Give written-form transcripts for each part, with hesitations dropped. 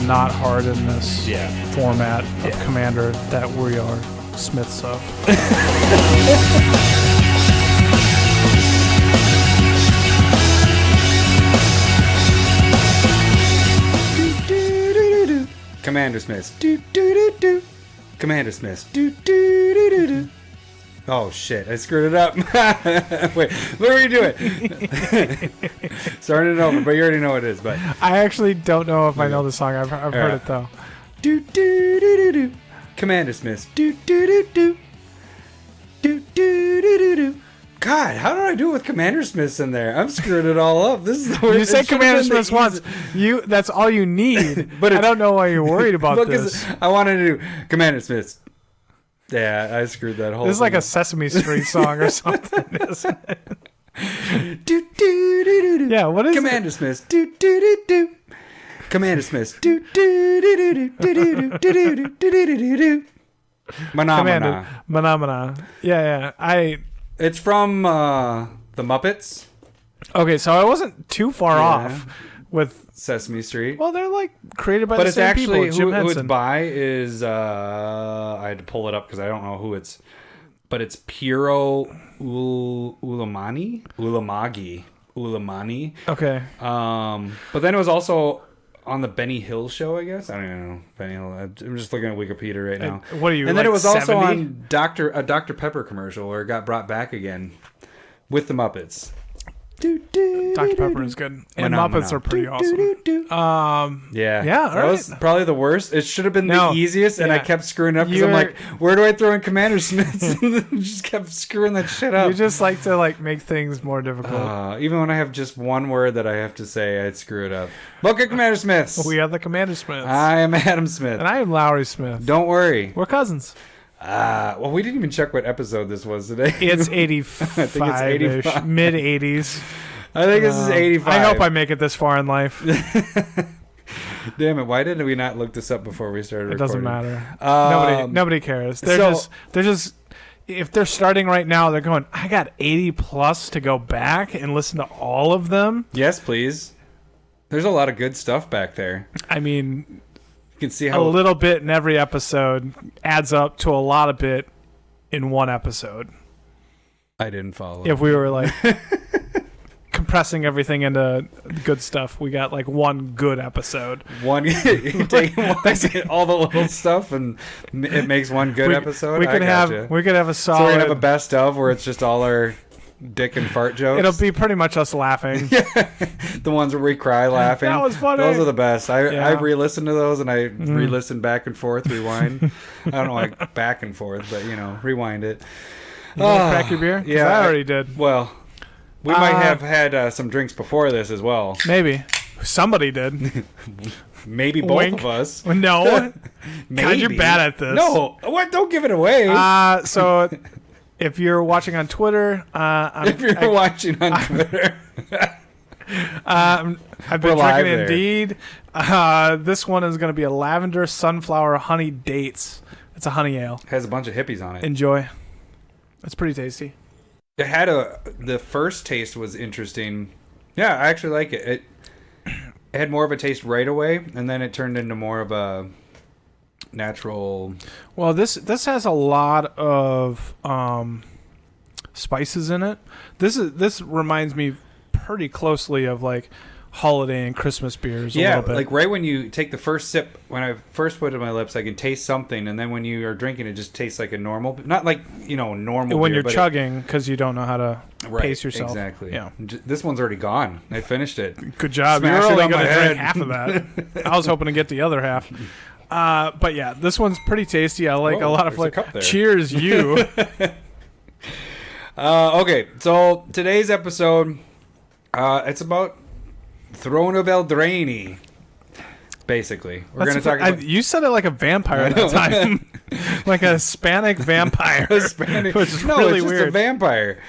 not hard in this Yeah. format of Commander that we are Smiths of. CommanderSmiths. CommanderSmiths. Oh shit! I screwed it up. Wait, what were you doing? Starting it over, but you already know what it is. But I actually don't know if I know the song. I've heard it though. CommanderSmiths. God, how did I do it with CommanderSmiths in there? I'm screwing it all up. This is the worst. You said CommanderSmiths once. That's all you need. But I don't know why you're worried about this. I wanted to do CommanderSmiths. Yeah, I screwed that whole. This is like a Sesame Street song or something, isn't it? Yeah, what is CommanderSmiths. CommanderSmiths. Phenomena. Yeah. It's from the Muppets. Okay, so I wasn't too far off with Sesame Street. Well, they're like created by the same people. But it's actually Jim who it's by is I had to pull it up because I don't know who it's. But it's Piero Ulamani. Okay. But then it was also on the Benny Hill show, I guess. I don't even know Benny Hill. I'm just looking at Wikipedia right now. What are you? And like then it was 70? also on a Dr. Pepper commercial where it got brought back again with the Muppets. Dr. Pepper is good, and Muppets are pretty awesome. Yeah, that was probably the worst. It should have been the easiest, and I kept screwing up because I'm like, where do I throw in CommanderSmiths? And just kept screwing that shit up. You just like to make things more difficult. Even when I have just one word that I have to say, I'd screw it up. Look at CommanderSmiths. We are the CommanderSmiths. I am Adam Smith, and I am Lowry Smith. Don't worry, we're cousins. Well, we didn't even check what episode this was today. It's 85. I think it's 85. Mid 80s. I think this is 85. I hope I make it this far in life. Damn it! Why didn't we not look this up before we started recording? It doesn't matter. Nobody cares. They're just if they're starting right now, they're going, I got 80 plus to go back and listen to all of them. Yes, please. There's a lot of good stuff back there. I mean, you can see how a little bit in every episode adds up to a lot of bit in one episode. I didn't follow. If we were like compressing everything into good stuff, we got like one good episode. You take all the little stuff and it makes one good episode. We could have a solid. So we're gonna have a best of where it's just all our dick and fart jokes. It'll be pretty much us laughing. The ones where we cry laughing. That was funny. Those are the best. I re-listen to those and I re-listen back and forth, rewind. I don't know, like back and forth, but rewind it. You want to crack your beer? Yeah, I already did. Well, we might have had some drinks before this as well. Maybe. Somebody did. Maybe both Wink. of us. No. God, you're bad at this. No. What? Don't give it away. So if you're watching on Twitter... I've been drinking Indeed. This one is going to be a lavender sunflower honey dates. It's a honey ale. It has a bunch of hippies on it. Enjoy. It's pretty tasty. It had the first taste was interesting. Yeah, I actually like it. It had more of a taste right away, and then it turned into more of a natural. Well, this has a lot of spices in it. This reminds me pretty closely of like holiday and Christmas beers. A little bit. Like right when you take the first sip, when I first put it in my lips, I can taste something, and then when you are drinking, it just tastes like a normal, not like normal. When beer, you're chugging because you don't know how to pace yourself. Exactly. Yeah. This one's already gone. I finished it. Good job. Smash You're it only on going my to drink head. half of that. I was hoping to get the other half. But yeah, this one's pretty tasty. I like a lot of like. Cheers, you. Okay, so today's episode, it's about Throne of Eldraine. Basically, we're going to talk about. You said it like a vampire that time, like a Hispanic vampire. Hispanic, which is no, really it's just weird. a vampire.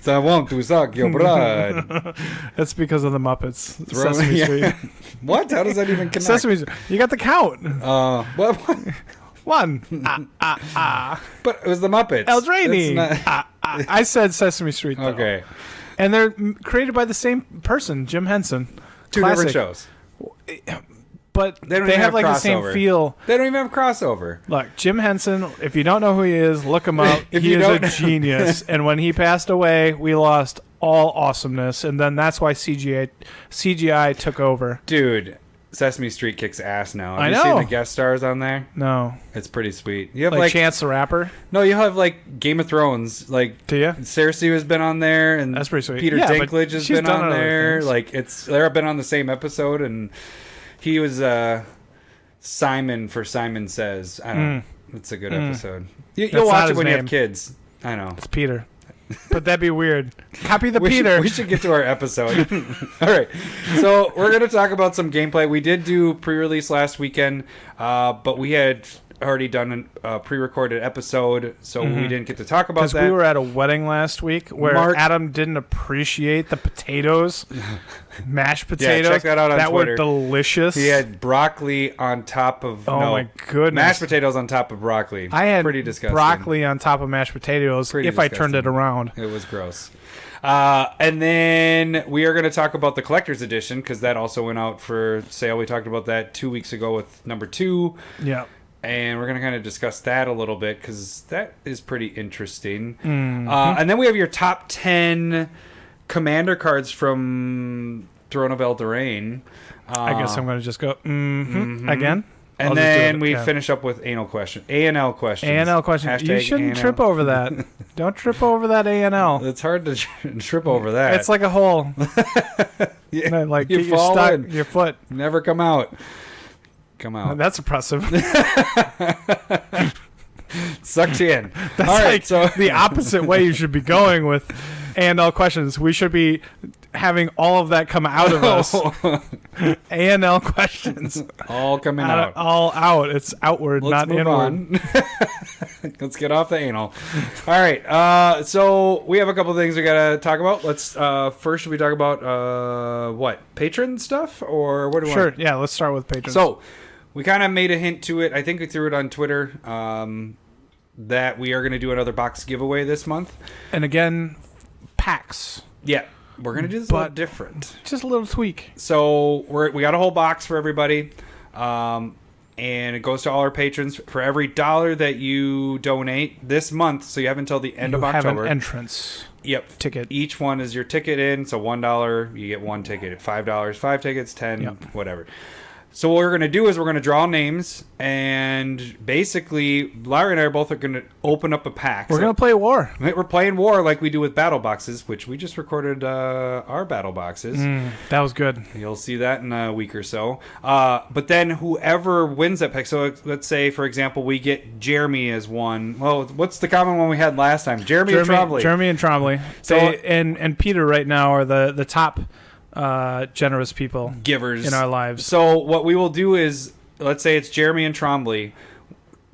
I want to suck your blood. That's because of the Muppets. Sesame Street. What? How does that even connect? Sesame Street. You got the count. What? One. But it was the Muppets. Eldraine. I said Sesame Street, though. Okay. And they're created by the same person, Jim Henson. Two different shows. but They don't they even have have like the same crossover. feel. They don't even have crossover. Look, Jim Henson, if you don't know who he is, look him up. If He you is a don't- genius. And when he passed away, we lost all awesomeness. And then that's why CGI took over. Dude, Sesame Street kicks ass now. Have I you know. seen the guest stars on there? No. It's pretty sweet. You have Like like Chance the Rapper? no, you have like Game of Thrones. Like Do you? Cersei has been on there, and That's pretty sweet. Peter Yeah, but Dinklage has she's been done on other there. things. Like they've been on the same episode, and he was Simon for Simon Says. I don't know. It's a good episode. You'll That's watch not it his when you name. have kids. I know. It's Peter. But that'd be weird. Copy the We Peter. should get to our episode. All right. So we're going to talk about some gameplay. We did do pre-release last weekend, but we had already done a pre-recorded episode, so we didn't get to talk about Because that. we were at a wedding last week where Mark- Adam didn't appreciate the potatoes, mashed potatoes. check that out on that Twitter. were delicious. He had broccoli on top of my goodness. mashed potatoes on top of broccoli. I had pretty disgusting. broccoli on top of mashed potatoes Pretty if I turned it disgusting. around. It was gross. And then we are going to talk about the collector's edition because that also went out for sale. We talked about that 2 weeks ago with number 2. Yeah. And we're going to kind of discuss that a little bit because that is pretty interesting. Mm-hmm. And then we have your top 10 commander cards from Throne of Eldraine. I guess I'm going to just go again. And I'll just do then it, we yeah. finish up with ANL questions. ANL question. You Hashtag shouldn't ANL. trip over that. Don't trip over that ANL. It's hard to trip over that. It's like a hole. Yeah, Like you get your fall stuck, in. your foot. Never come out. Come out. That's impressive. Sucked you in. That's All right, like so the opposite way you should be going with ANL questions. We should be having all of that come out of us. ANL questions. all coming out. All out. It's outward, Let's not move inward. on. Let's get off the anal. All right. So we have a couple things we got to talk about. Let's first, should we talk about what, patron stuff, or what do we Sure. want? Yeah, let's start with patrons. So we kind of made a hint to it. I think we threw it on Twitter that we are going to do another box giveaway this month. and again, packs. Yeah, we're going to do this a little But- different. Just a little tweak. So we got a whole box for everybody, and it goes to all our patrons. For every $1 that you donate this month, so you have until the end You of have October. an entrance Yep. ticket. Each one is your ticket in. So $1, you get one ticket. At $5, 5 tickets, 10, Yep. whatever. So what we're going to do is we're going to draw names, and basically, Larry and I are both going to open up a pack. We're So going to play war. we're playing war like we do with battle boxes, which we just recorded our battle boxes. That was good. You'll see that in a week or so. But then whoever wins that pick, so let's say, for example, we get Jeremy as one. Well, what's the common one we had last time? Jeremy and Trombley. Jeremy and Trombley. So- and Peter right now are the top generous people Givers. in our lives. So what we will do is, let's say it's Jeremy and Trombley.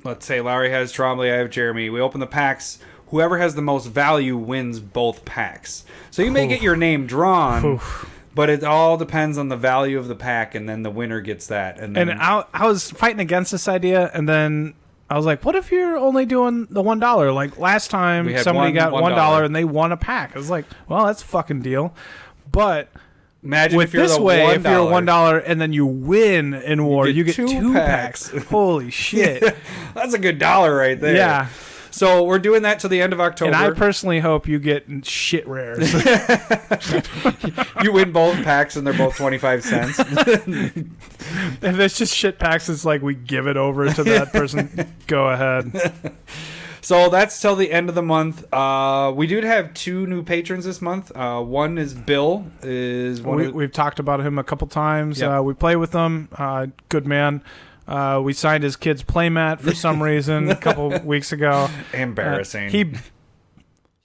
Let's say Larry has Trombley, I have Jeremy. We open the packs. Whoever has the most value wins both packs. So you may get your name drawn, but it all depends on the value of the pack, and then the winner gets that. And then I was fighting against this idea, and then I was like, what if you're only doing the $1? Like last time We had somebody got $1 $1 and they won a pack. I was like, well, that's a fucking deal. But imagine with if you're this the way, $1. if you're $1 and then you win in war, you get two two packs. packs. Holy shit. That's a good $1 right there. Yeah. So we're doing that till the end of October. And I personally hope you get shit rares. You win both packs and they're both 25 cents. If it's just shit packs, it's like we give it over to that person. Go ahead. So that's till the end of the month. We do have 2 new patrons this month. One is Bill. We've talked about him a couple times. Yep. We play with him. Good man. We signed his kid's playmat for some reason a couple weeks ago. Embarrassing.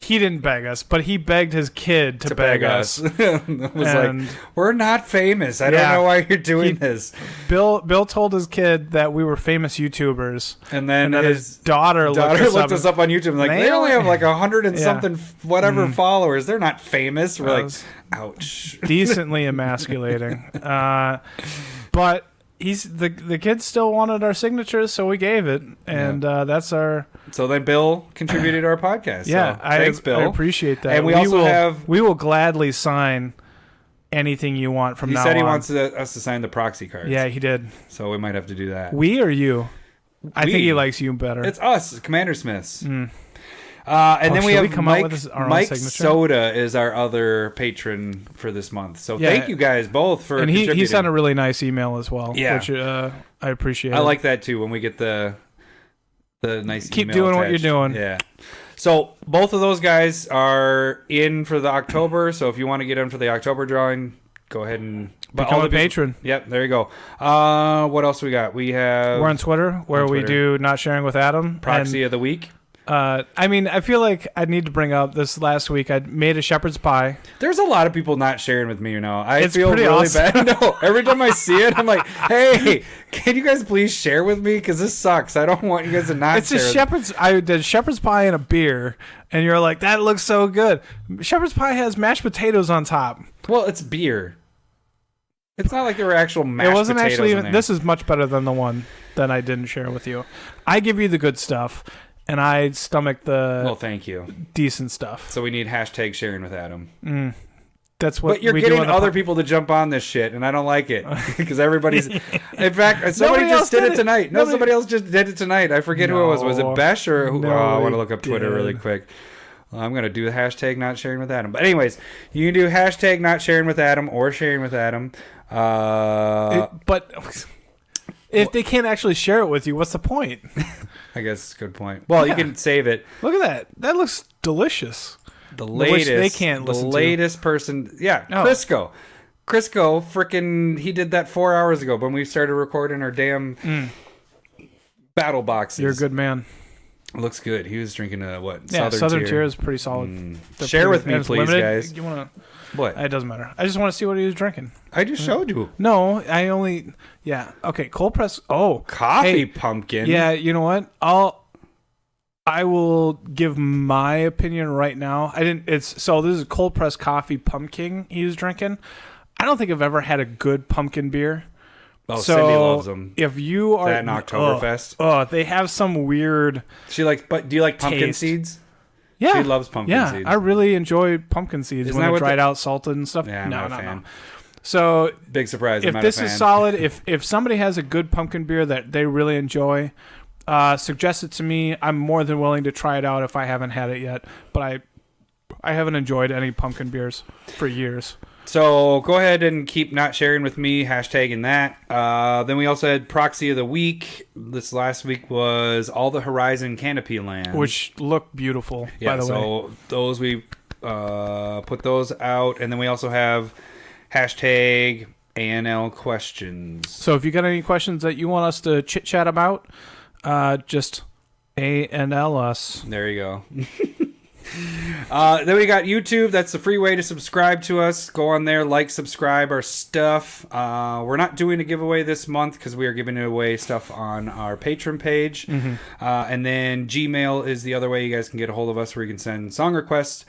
He didn't beg us, but he begged his kid to beg us. It was And- like, we're not famous. I don't Yeah. know why you're doing this. Bill told his kid that we were famous YouTubers, And then that his daughter looked us up on YouTube. Like, They they only have like 100 and Yeah. something whatever followers. They're not famous. We're That like, was ouch. decently emasculating. But the kid still wanted our signatures, so we gave it, and that's our. So then Bill contributed to our podcast. Yeah, so thanks, Bill. I appreciate that. And we also have. We will gladly sign anything you want from now on. He said he wants us to sign the proxy cards. Yeah, he did. So we might have to do that. We or you? I think he likes you better. It's us, CommanderSmiths. And then we have Mike Soda is our other patron for this month. So thank you guys both for contributing. He sent a really nice email as well, which I appreciate. I like that too when we get the nice Keep email doing attached. what you're doing. Yeah. So both of those guys are in for the October. So if you want to get in for the October drawing, go ahead and become a patron. Yep, there you go. What else we got? We're on Twitter where we do Not Sharing with Adam. Proxy of the week. I mean, I feel like I need to bring up this last week. I made a shepherd's pie. There's a lot of people not sharing with me, I it's feel really awesome. bad. No, every time I see it, I'm like, hey, can you guys please share with me? Because this sucks. I don't want you guys to not it's share. I did shepherd's pie and a beer, and you're like, that looks so good. Shepherd's pie has mashed potatoes on top. Well, it's beer. It's not like there were actual mashed potatoes. It wasn't actually in there. This is much better than the one that I didn't share with you. I give you the good stuff, and I stomach the thank you. decent stuff. So we need hashtag sharing with Adam. That's what. But you're getting other people to jump on this shit, and I don't like it because everybody's. In fact, somebody just did it tonight. No, somebody else just did it tonight. I forget who it was. Was it Besh or who? I want to look up Twitter really quick. Well, I'm gonna do the hashtag not sharing with Adam. But anyways, you can do hashtag not sharing with Adam or sharing with Adam. But if they can't actually share it with you, what's the point? I guess it's a good point. Well, you can save it. Look at that. That looks delicious. The latest. Which they can't listen to. The latest person. Yeah, Crisco. Crisco, freaking, he did that 4 hours ago when we started recording our damn battle boxes. You're a good man. Looks good. He was drinking what? Yeah, Southern Tier is pretty solid. Share with me, please, limited. guys. You wanna? What? It doesn't matter. I just want to see what he was drinking. I just showed you. No, I only. Yeah. Okay. Cold press. Oh, coffee pumpkin. Yeah. You know what? I will give my opinion right now. This is a cold press coffee pumpkin he was drinking. I don't think I've ever had a good pumpkin beer. Oh, so Cindy loves them. If you are that in Oktoberfest, they have some weird. But do you like pumpkin taste. seeds? Yeah, she loves pumpkin seeds. I really enjoy pumpkin seeds. Isn't when they're dried out, salted and stuff. Yeah, I'm not a fan. No. So big surprise. If this is solid, if somebody has a good pumpkin beer that they really enjoy, suggest it to me. I'm more than willing to try it out if I haven't had it yet. But I haven't enjoyed any pumpkin beers for years. So go ahead and keep not sharing with me, hashtagging that. Then we also had Proxy of the Week. This last week was All the Horizon Canopy Land. Which looked beautiful, by the way. So those we put those out. And then we also have hashtag ANL questions. So if you got any questions that you want us to chit-chat about, just ANL us. There you go. Then we got YouTube. That's the free way to subscribe to us. Go on there, subscribe our stuff. We're not doing a giveaway this month because we are giving away stuff on our Patreon page. And then Gmail is the other way you guys can get a hold of us, where you can send song requests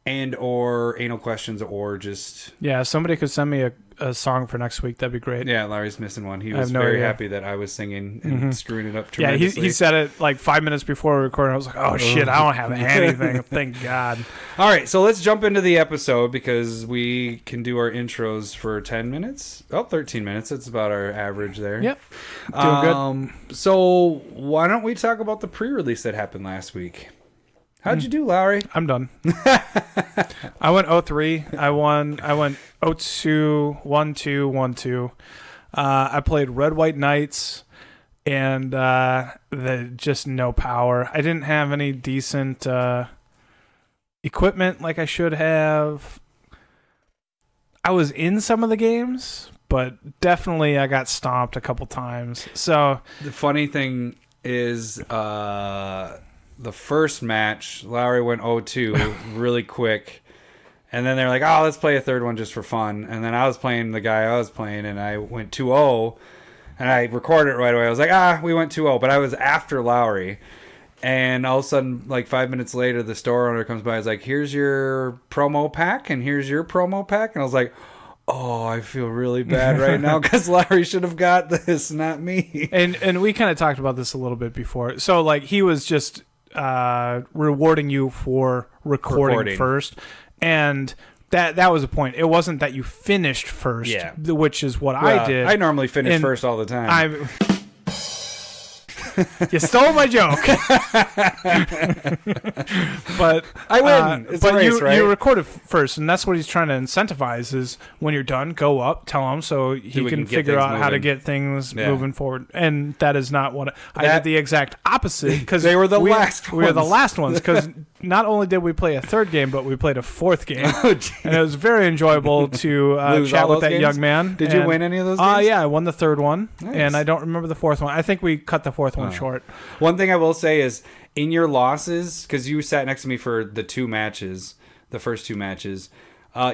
and or anal questions, or just somebody could send me a song for next week. That'd be great. Yeah, Larry's missing one. He was very happy that I was singing and screwing it up tremendously. Yeah, he said it like 5 minutes before we recorded. I was like, oh shit, I don't have anything. Thank God. All right, so let's jump into the episode because we can do our intros for 10 minutes. 13 minutes. That's about our average there. Yep. Doing good. So why don't we talk about the pre-release that happened last week? How'd you do, Lowry? I'm done. I went 0-3. I went 0-2, 1-2, 1-2. I played Red White Knights, and just no power. I didn't have any decent equipment like I should have. I was in some of the games, but definitely I got stomped a couple times. So the funny thing is, the first match, Lowry went 0-2 really quick. And then they're like, oh, let's play a third one just for fun. And then I was playing the guy I was playing, and I went 2-0. And I recorded it right away. I was like, we went 2-0. But I was after Lowry. And all of a sudden, like 5 minutes later, the store owner comes by. He's like, here's your promo pack, and here's your promo pack. And I was like, oh, I feel really bad right now because Larry should have got this, not me. And we kind of talked about this a little bit before. So, like, he was just rewarding you for recording first. And That was the point. It wasn't that you finished first, which is what I did. I normally finish first all the time. You stole my joke. But I win. It's a race, right? You record it first, and that's what he's trying to incentivize is when you're done, go up, tell him so he can figure out how to get things moving forward. And that is not what I did the exact opposite because they were the last ones. We were the last ones because not only did we play a third game, but we played a fourth game. And it was very enjoyable to chat with that young man. Did you win any of those games? Yeah, I won the third one, and I don't remember the fourth one. I think we cut the fourth one short. One thing I will say is in your losses, because you sat next to me for the the first two matches,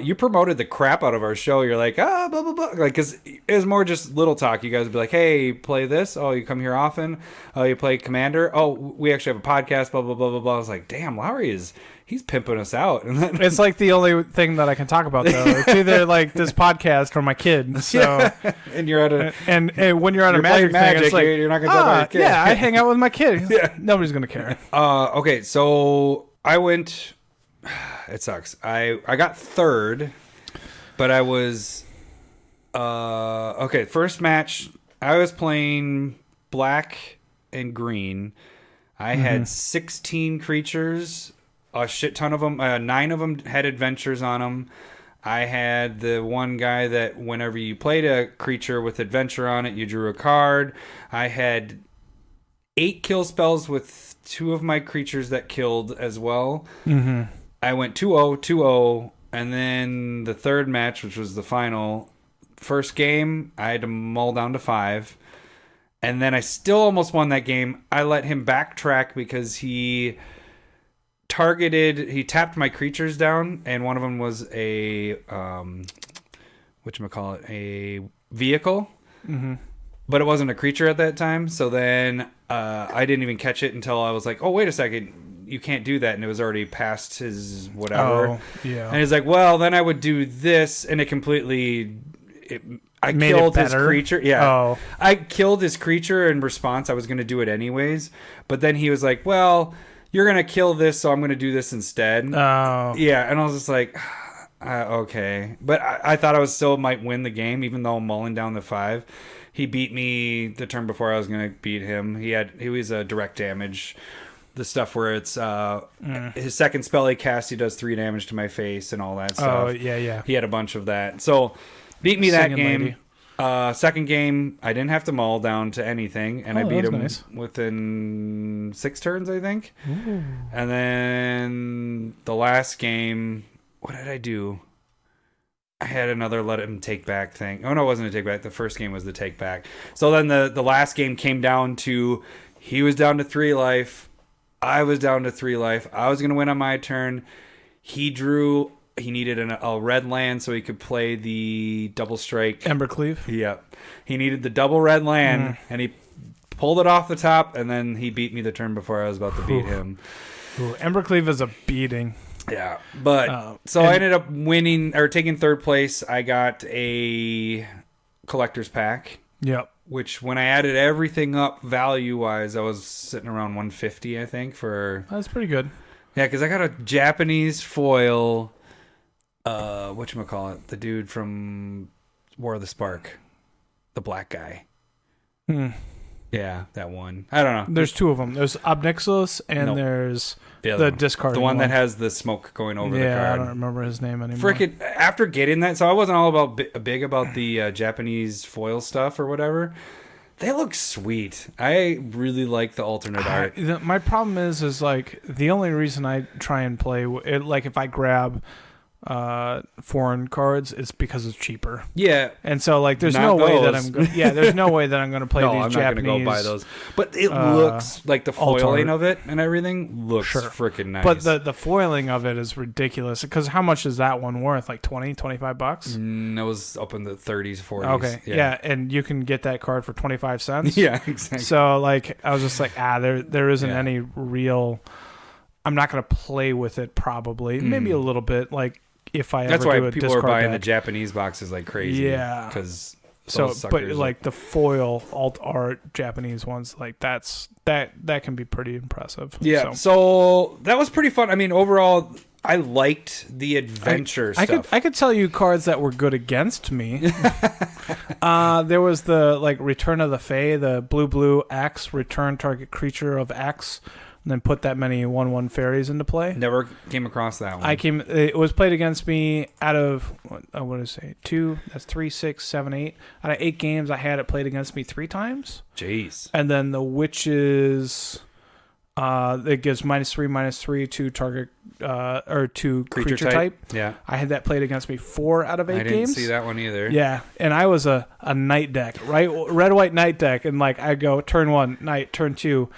you promoted the crap out of our show. You're like, blah, blah, blah. Like, because it was more just little talk. You guys would be like, hey, play this. Oh, you come here often. Oh, you play Commander. Oh, we actually have a podcast, blah, blah, blah, blah, blah. I was like, damn, Lowry he's pimping us out. And then, it's like the only thing that I can talk about, though. It's either like this podcast or my kid. So, and you're at and when you're at a Magic thing, it's like, you're not going to talk about your kid. Yeah, I hang out with my kid. Nobody's going to care. Okay, so I went... It sucks. I got third, but I was... okay, first match, I was playing black and green. I had 16 creatures, a shit ton of them. 9 of them had adventures on them. I had the one guy that whenever you played a creature with adventure on it, you drew a card. I had 8 kill spells with 2 of my creatures that killed as well. I went 2-0, 2-0, and then the third match, which was the final, first game, I had to mull down to 5. And then I still almost won that game. I let him backtrack because he tapped my creatures down, and one of them was a, whatchamacallit, a vehicle. But it wasn't a creature at that time. So then I didn't even catch it until I was like, oh, wait a second. You can't do that, and it was already past his whatever. Oh, yeah. And he's like, well, then I would do this, and it completely... I killed his creature. Yeah. Oh. I killed his creature in response. I was going to do it anyways. But then he was like, well, you're going to kill this, so I'm going to do this instead. Oh. Yeah, and I was just like, okay. But I thought I still might win the game, even though I'm mulling down the 5. He beat me the turn before I was going to beat him. He was a direct damage. The stuff where it's his second spell he casts, he does 3 damage to my face and all that stuff. Oh, yeah. He had a bunch of that. So, beat me that game. Second game, I didn't have to mull down to anything, and I beat him within 6 turns, I think. Ooh. And then the last game, what did I do? I had another let him take back thing. Oh, no, it wasn't a take back. The first game was the take back. So then the last game came down to, he was down to 3 life. I was down to 3 life. I was going to win on my turn. He needed a red land so he could play the double strike. Embercleave? Yeah. He needed the double red land, and he pulled it off the top, and then he beat me the turn before I was about to beat him. Embercleave is a beating. Yeah. But, I ended up winning, or taking third place. I got a collector's pack. Yep. Which, when I added everything up value-wise, I was sitting around 150, I think, for... That's pretty good. Yeah, because I got a Japanese foil, whatchamacallit, the dude from War of the Spark, the black guy. Yeah, that one. I don't know. There's 2 of them. There's Obnixilis, and there's the discard. The one that has the smoke going over the card. Yeah, I don't remember his name anymore. Freaking, after getting that, so I wasn't all about big about the Japanese foil stuff or whatever. They look sweet. I really like the alternate art. My problem is like the only reason I try and play it, like if I grab foreign cards, it's because it's cheaper. Yeah, and so like there's no way that I'm there's no way that I'm going to play these I'm Japanese. not going to go buy those. But it looks like the foiling of it and everything looks freaking nice. But the foiling of it is ridiculous because how much is that one worth? Like $20-$25? It was up in the 30s, 40s. Okay, yeah, and you can get that card for 25 cents. Yeah, exactly. So like I was just like there isn't any real. I'm not going to play with it probably. Maybe a little bit like. If I That's ever why do a people are buying the Japanese boxes like crazy. Yeah, because So, Those but suckers like the foil alt art Japanese ones, like that can be pretty impressive. Yeah. So that was pretty fun. I mean, overall, I liked the adventure stuff. I could tell you cards that were good against me. There was the like Return of the Fae, the blue X, return target creature of X, and then put that many 1/1 fairies into play. Never came across that one. It was played against me out of what did I say? 2. That's 3, 6, 7, 8. Out of 8 games, I had it played against me 3 times. Jeez. And then the Witches. It gives -3/-3 to target or to creature type. Yeah, I had that played against me 4 out of 8 games. I didn't see that one either. Yeah, and I was a night deck, right? Red white night deck, and like I go turn 1 night, turn 2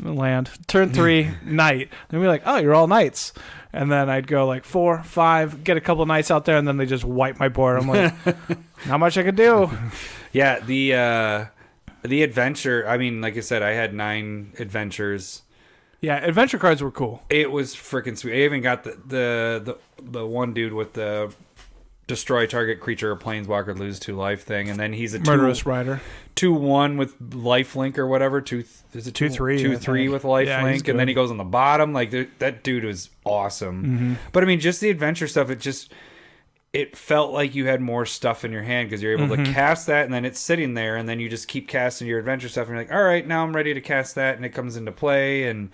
land, turn 3 night. And we're like, oh, you're all knights. And then I'd go like 4, 5, get a couple knights out there, and then they just wipe my board. I'm like, not much I could do. Yeah, the adventure, I mean, like I said, I had 9 adventures. Yeah, adventure cards were cool. It was freaking sweet. I even got the one dude with the destroy target creature or planeswalker lose 2 life thing, and then he's a Murderous Rider. 2/1 with lifelink or whatever. Is it 2/3? 2/3 with lifelink, and then he goes on the bottom. Like that dude was awesome. Mm-hmm. But I mean, just the adventure stuff. It felt like you had more stuff in your hand because you're able to cast that, and then it's sitting there, and then you just keep casting your adventure stuff, and you're like, all right, now I'm ready to cast that, and it comes into play, and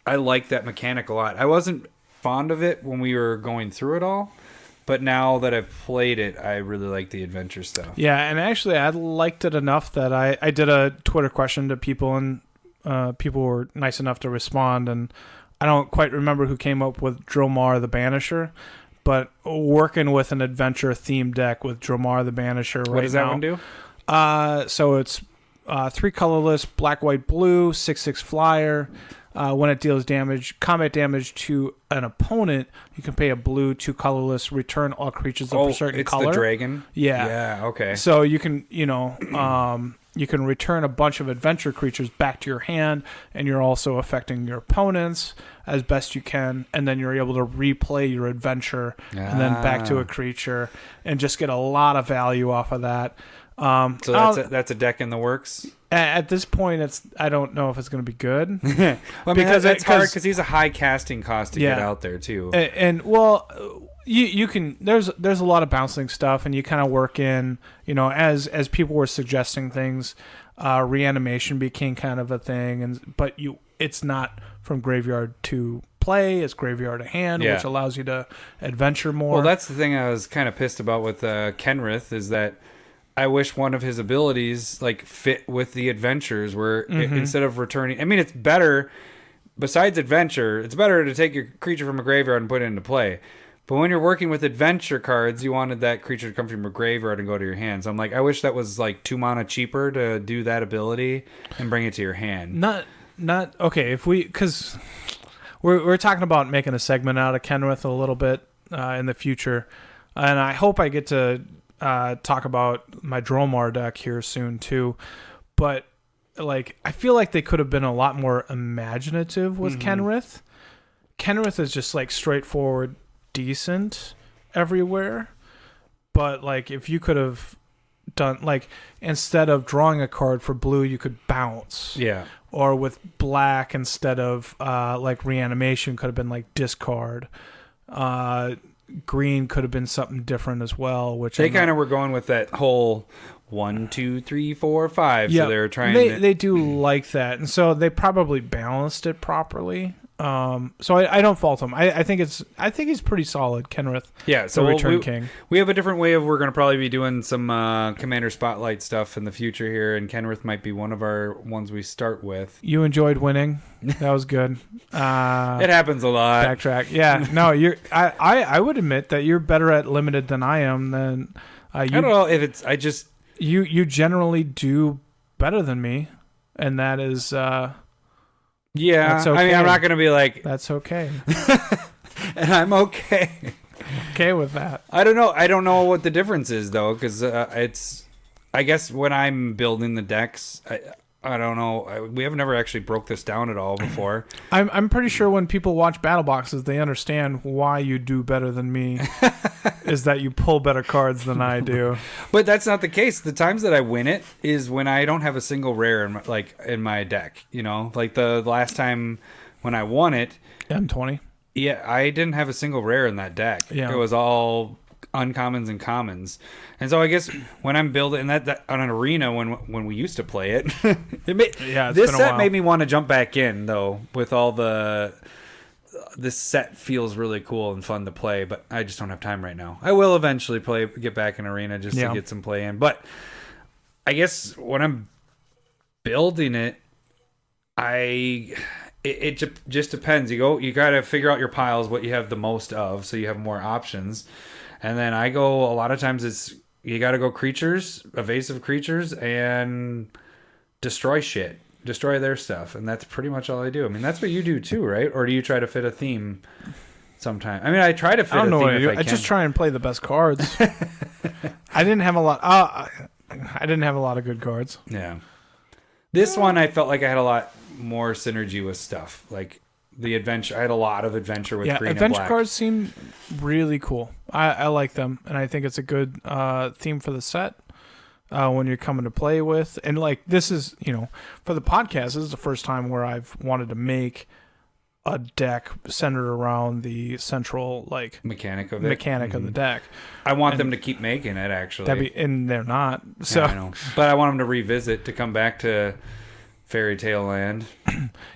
I like that mechanic a lot. I wasn't fond of it when we were going through it all, but now that I've played it, I really like the adventure stuff. Yeah, and actually I liked it enough that I did a Twitter question to people, and people were nice enough to respond, and I don't quite remember who came up with Dromar the Banisher, but working with an adventure themed deck with Dromar the Banisher right now. What does that one do? So it's 3 colorless, black, white, blue, 6/6 flyer. When it deals combat damage to an opponent, you can pay a blue, 2 colorless, return all creatures of a certain color. It's the dragon? Yeah. Yeah, okay. So you can, you can return a bunch of adventure creatures back to your hand, and you're also affecting your opponents as best you can, and then you're able to replay your adventure and then back to a creature and just get a lot of value off of that. So that's a deck in the works? At this point, I don't know if it's going to be good. Well, I mean, because it's hard because he's a high casting cost to get out there too. And well, you can. There's a lot of bouncing stuff, and you kind of work in. As people were suggesting things, reanimation became kind of a thing, but it's not from graveyard to play. It's graveyard to hand, which allows you to adventure more. Well, that's the thing I was kind of pissed about with Kenrith is that. I wish one of his abilities like fit with the adventures where instead of returning, I mean, it's better besides adventure. It's better to take your creature from a graveyard and put it into play. But when you're working with adventure cards, you wanted that creature to come from your graveyard and go to your hands. I'm like, I wish that was like 2 mana cheaper to do that ability and bring it to your hand. Not okay. Because we're talking about making a segment out of Kenrith a little bit in the future, and I hope I get to. Talk about my Dromar deck here soon too, but like I feel like they could have been a lot more imaginative with Kenrith. Kenrith is just like straightforward, decent everywhere, but like if you could have done like instead of drawing a card for blue, you could bounce. Yeah. Or with black instead of like reanimation could have been like discard. Green could have been something different as well, which they kind of were going with that whole 1, 2, 3, 4, 5. Yeah, so they're trying. They do like that, and so they probably balanced it properly. So I don't fault him. I think he's pretty solid, Kenrith. Yeah, so the Return King. We have a different way of we're going to probably be doing some Commander Spotlight stuff in the future here, and Kenrith might be one of our ones we start with. You enjoyed winning. That was good. It happens a lot. Backtrack. Yeah. No, I would admit that you're better at limited than I am. Than I don't know if it's. I just you generally do better than me, and that is. Yeah, that's okay. I mean, I'm not going to be like... That's okay. And I'm okay. Okay with that. I don't know. I don't know what the difference is, though, because it's... I guess when I'm building the decks, I don't know. We have never actually broke this down at all before. I'm pretty sure when people watch Battle Boxes, they understand why you do better than me. Is that you pull better cards than I do. But that's not the case. The times that I win it is when I don't have a single rare in my deck. You know, like the last time when I won it, M20. Yeah, I didn't have a single rare in that deck. Yeah. It was all uncommons and commons. And so I guess when I'm building that on an arena when we used to play it, this set made me want to jump back in though with all this set feels really cool and fun to play, but I just don't have time right now. I will eventually get back in arena just to get some play in. But I guess when I'm building it, it just depends. You got to figure out your piles, what you have the most of, so you have more options. And then I go, a lot of times you got to go creatures, evasive creatures, and destroy their stuff. And that's pretty much all I do. I mean, that's what you do too, right? Or do you try to fit a theme sometime? I mean, I try to fit a theme if I can. I just try and play the best cards. I didn't have a lot. I didn't have a lot of good cards. Yeah. This one, I felt like I had a lot more synergy with stuff. Like the adventure. I had a lot of adventure with green and black. Adventure cards seem really cool. I like them, and I think it's a good theme for the set when you're coming to play with. And like this is, for the podcast, this is the first time where I've wanted to make a deck centered around the central mechanic of the deck. I want them to keep making it actually. And they're not. So yeah, I know. But I want them to revisit, to come back to Fairy Tale Land.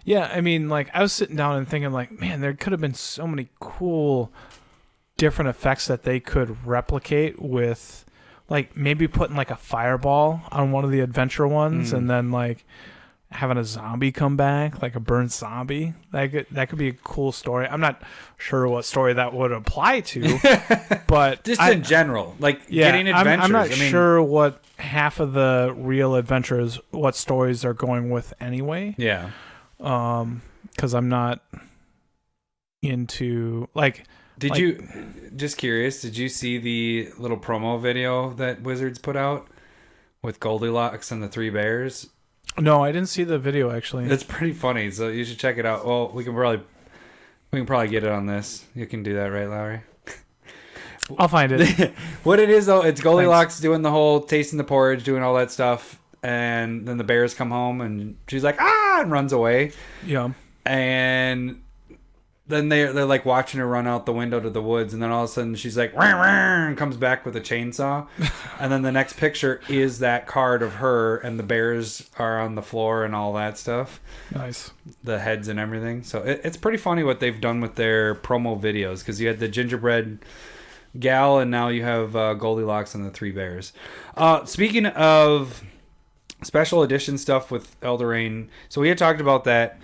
Yeah, I mean, I was sitting down and thinking, man, there could have been so many cool different effects that they could replicate with, maybe putting a fireball on one of the adventure ones, and then having a zombie come back, a burnt zombie. That could be a cool story. I'm not sure what story that would apply to, but just in general, getting adventures. I'm not sure what half of the real adventures, what stories they're going with anyway. Yeah. Because I'm not into Did you, just curious, did you see the little promo video that Wizards put out with Goldilocks and the Three Bears? No, I didn't see the video actually. It's pretty funny, so you should check it out. Well, we can probably get it on this. You can do that, right, Lowry? I'll find it. What it is though, it's Goldilocks doing the whole tasting the porridge, doing all that stuff, and then the bears come home and she's like, ah, and runs away. Yeah. And then they're watching her run out the window to the woods, and then all of a sudden she's like, wah, wah, and comes back with a chainsaw. And then the next picture is that card of her, and the bears are on the floor and all that stuff. Nice. The heads and everything. So it's pretty funny what they've done with their promo videos, because you had the gingerbread gal, and now you have Goldilocks and the Three Bears. Speaking of special edition stuff with Eldraine, so we had talked about that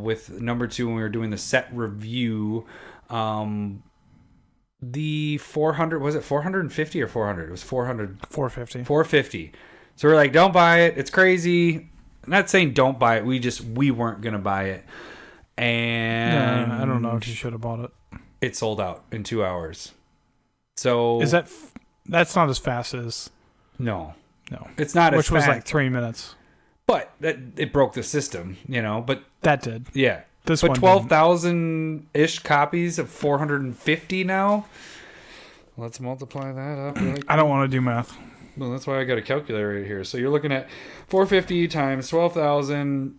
with number 2 when we were doing the set review. The 400, was it 450 or 400? It was 400. 450. 450. So we're like, don't buy it. It's crazy. I'm not saying don't buy it. We weren't going to buy it. And I don't know if you should have bought it. It sold out in 2 hours. So is that's not as fast as... No. It's not as fast. Which was 3 minutes. But it broke the system, But that did. Yeah. But 12,000-ish copies of 450 now. Let's multiply that up. Really quick. I don't want to do math. Well, that's why I got a calculator right here. So you're looking at 450 times 12,000,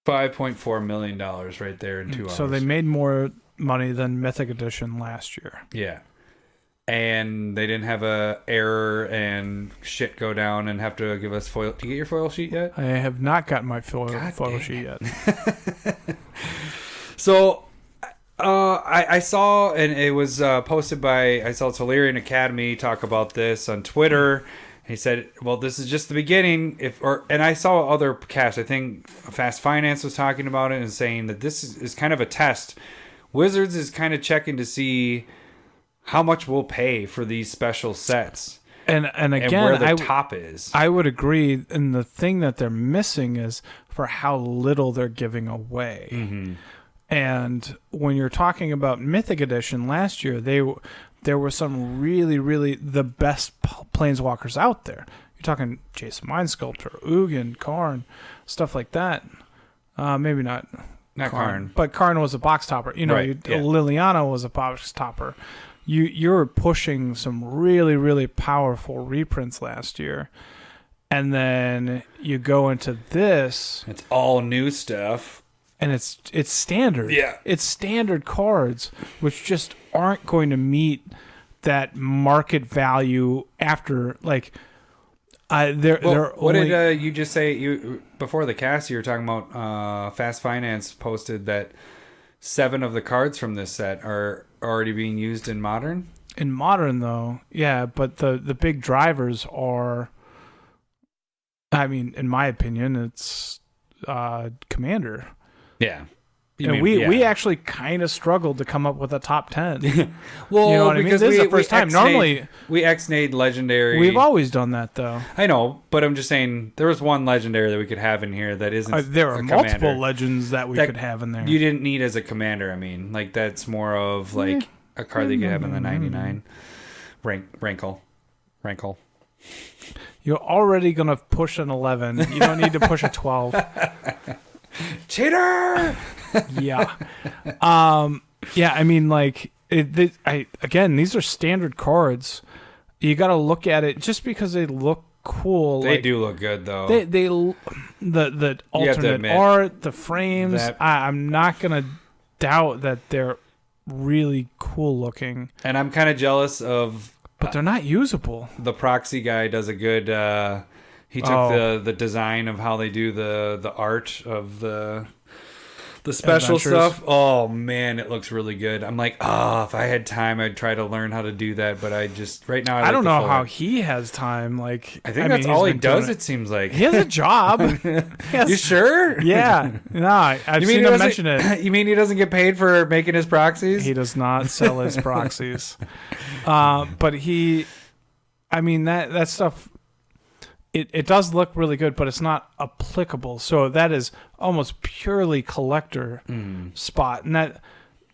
$5.4 million right there in 2 hours. So they made more money than Mythic Edition last year. Yeah. And they didn't have a error and shit go down and have to give us foil. Do you get your foil sheet yet? I have not gotten my foil sheet yet. So I saw, and it was posted by, I saw Tolerian Academy talk about this on Twitter. He said, well, this is just the beginning. And I saw other casts. I think Fast Finance was talking about it and saying that this is kind of a test. Wizards is kind of checking to see how much we'll pay for these special sets, and again, where the top is. I would agree, and the thing that they're missing is for how little they're giving away. Mm-hmm. And when you're talking about Mythic Edition last year, there were some really, really the best planeswalkers out there. You're talking Jason Mind Sculptor, Ugin, Karn, stuff like that. Maybe not Karn. but Karn was a box topper. Right, yeah. Liliana was a box topper. You're pushing some really, really powerful reprints last year. And then you go into this. It's all new stuff. And it's standard. Yeah. It's standard cards, which just aren't going to meet that market value after, like, what did you just say? You before the cast, you were talking about Fast Finance posted that 7 of the cards from this set are already being used in Modern. In Modern, though, yeah, but the big drivers are, I mean, in my opinion, it's Commander. Yeah. We actually kind of struggled to come up with a top 10. Well, you know what because I mean? This is the first time. Normally, we X-nayed Legendary. We've always done that, though. I know, but I'm just saying there was one Legendary that we could have in here that isn't. There are multiple commander. Legends that we could have in there. You didn't need as a Commander. I mean, like that's more of like a card that you could have in the 99. Rankle. You're already gonna push an 11. You don't need to push a 12. Cheater. Yeah. Yeah, I mean, like, these are standard cards. You got to look at it just because they look cool. They do look good, though. The alternate art, the frames. I'm not gonna doubt that they're really cool looking. And I'm kind of jealous of. But they're not usable. The Proxy guy does a good. He took the design of how they do the art of the special stuff. Oh man, it looks really good. I'm like, if I had time, I'd try to learn how to do that. But I just right now I don't know how he has time. Like, I think that's all he does. It seems like he has a job. You sure? Yeah. No, I've seen him mention it. You mean he doesn't get paid for making his proxies? He does not sell his proxies. But that stuff. It does look really good, but it's not applicable. So that is almost purely collector spot. And that,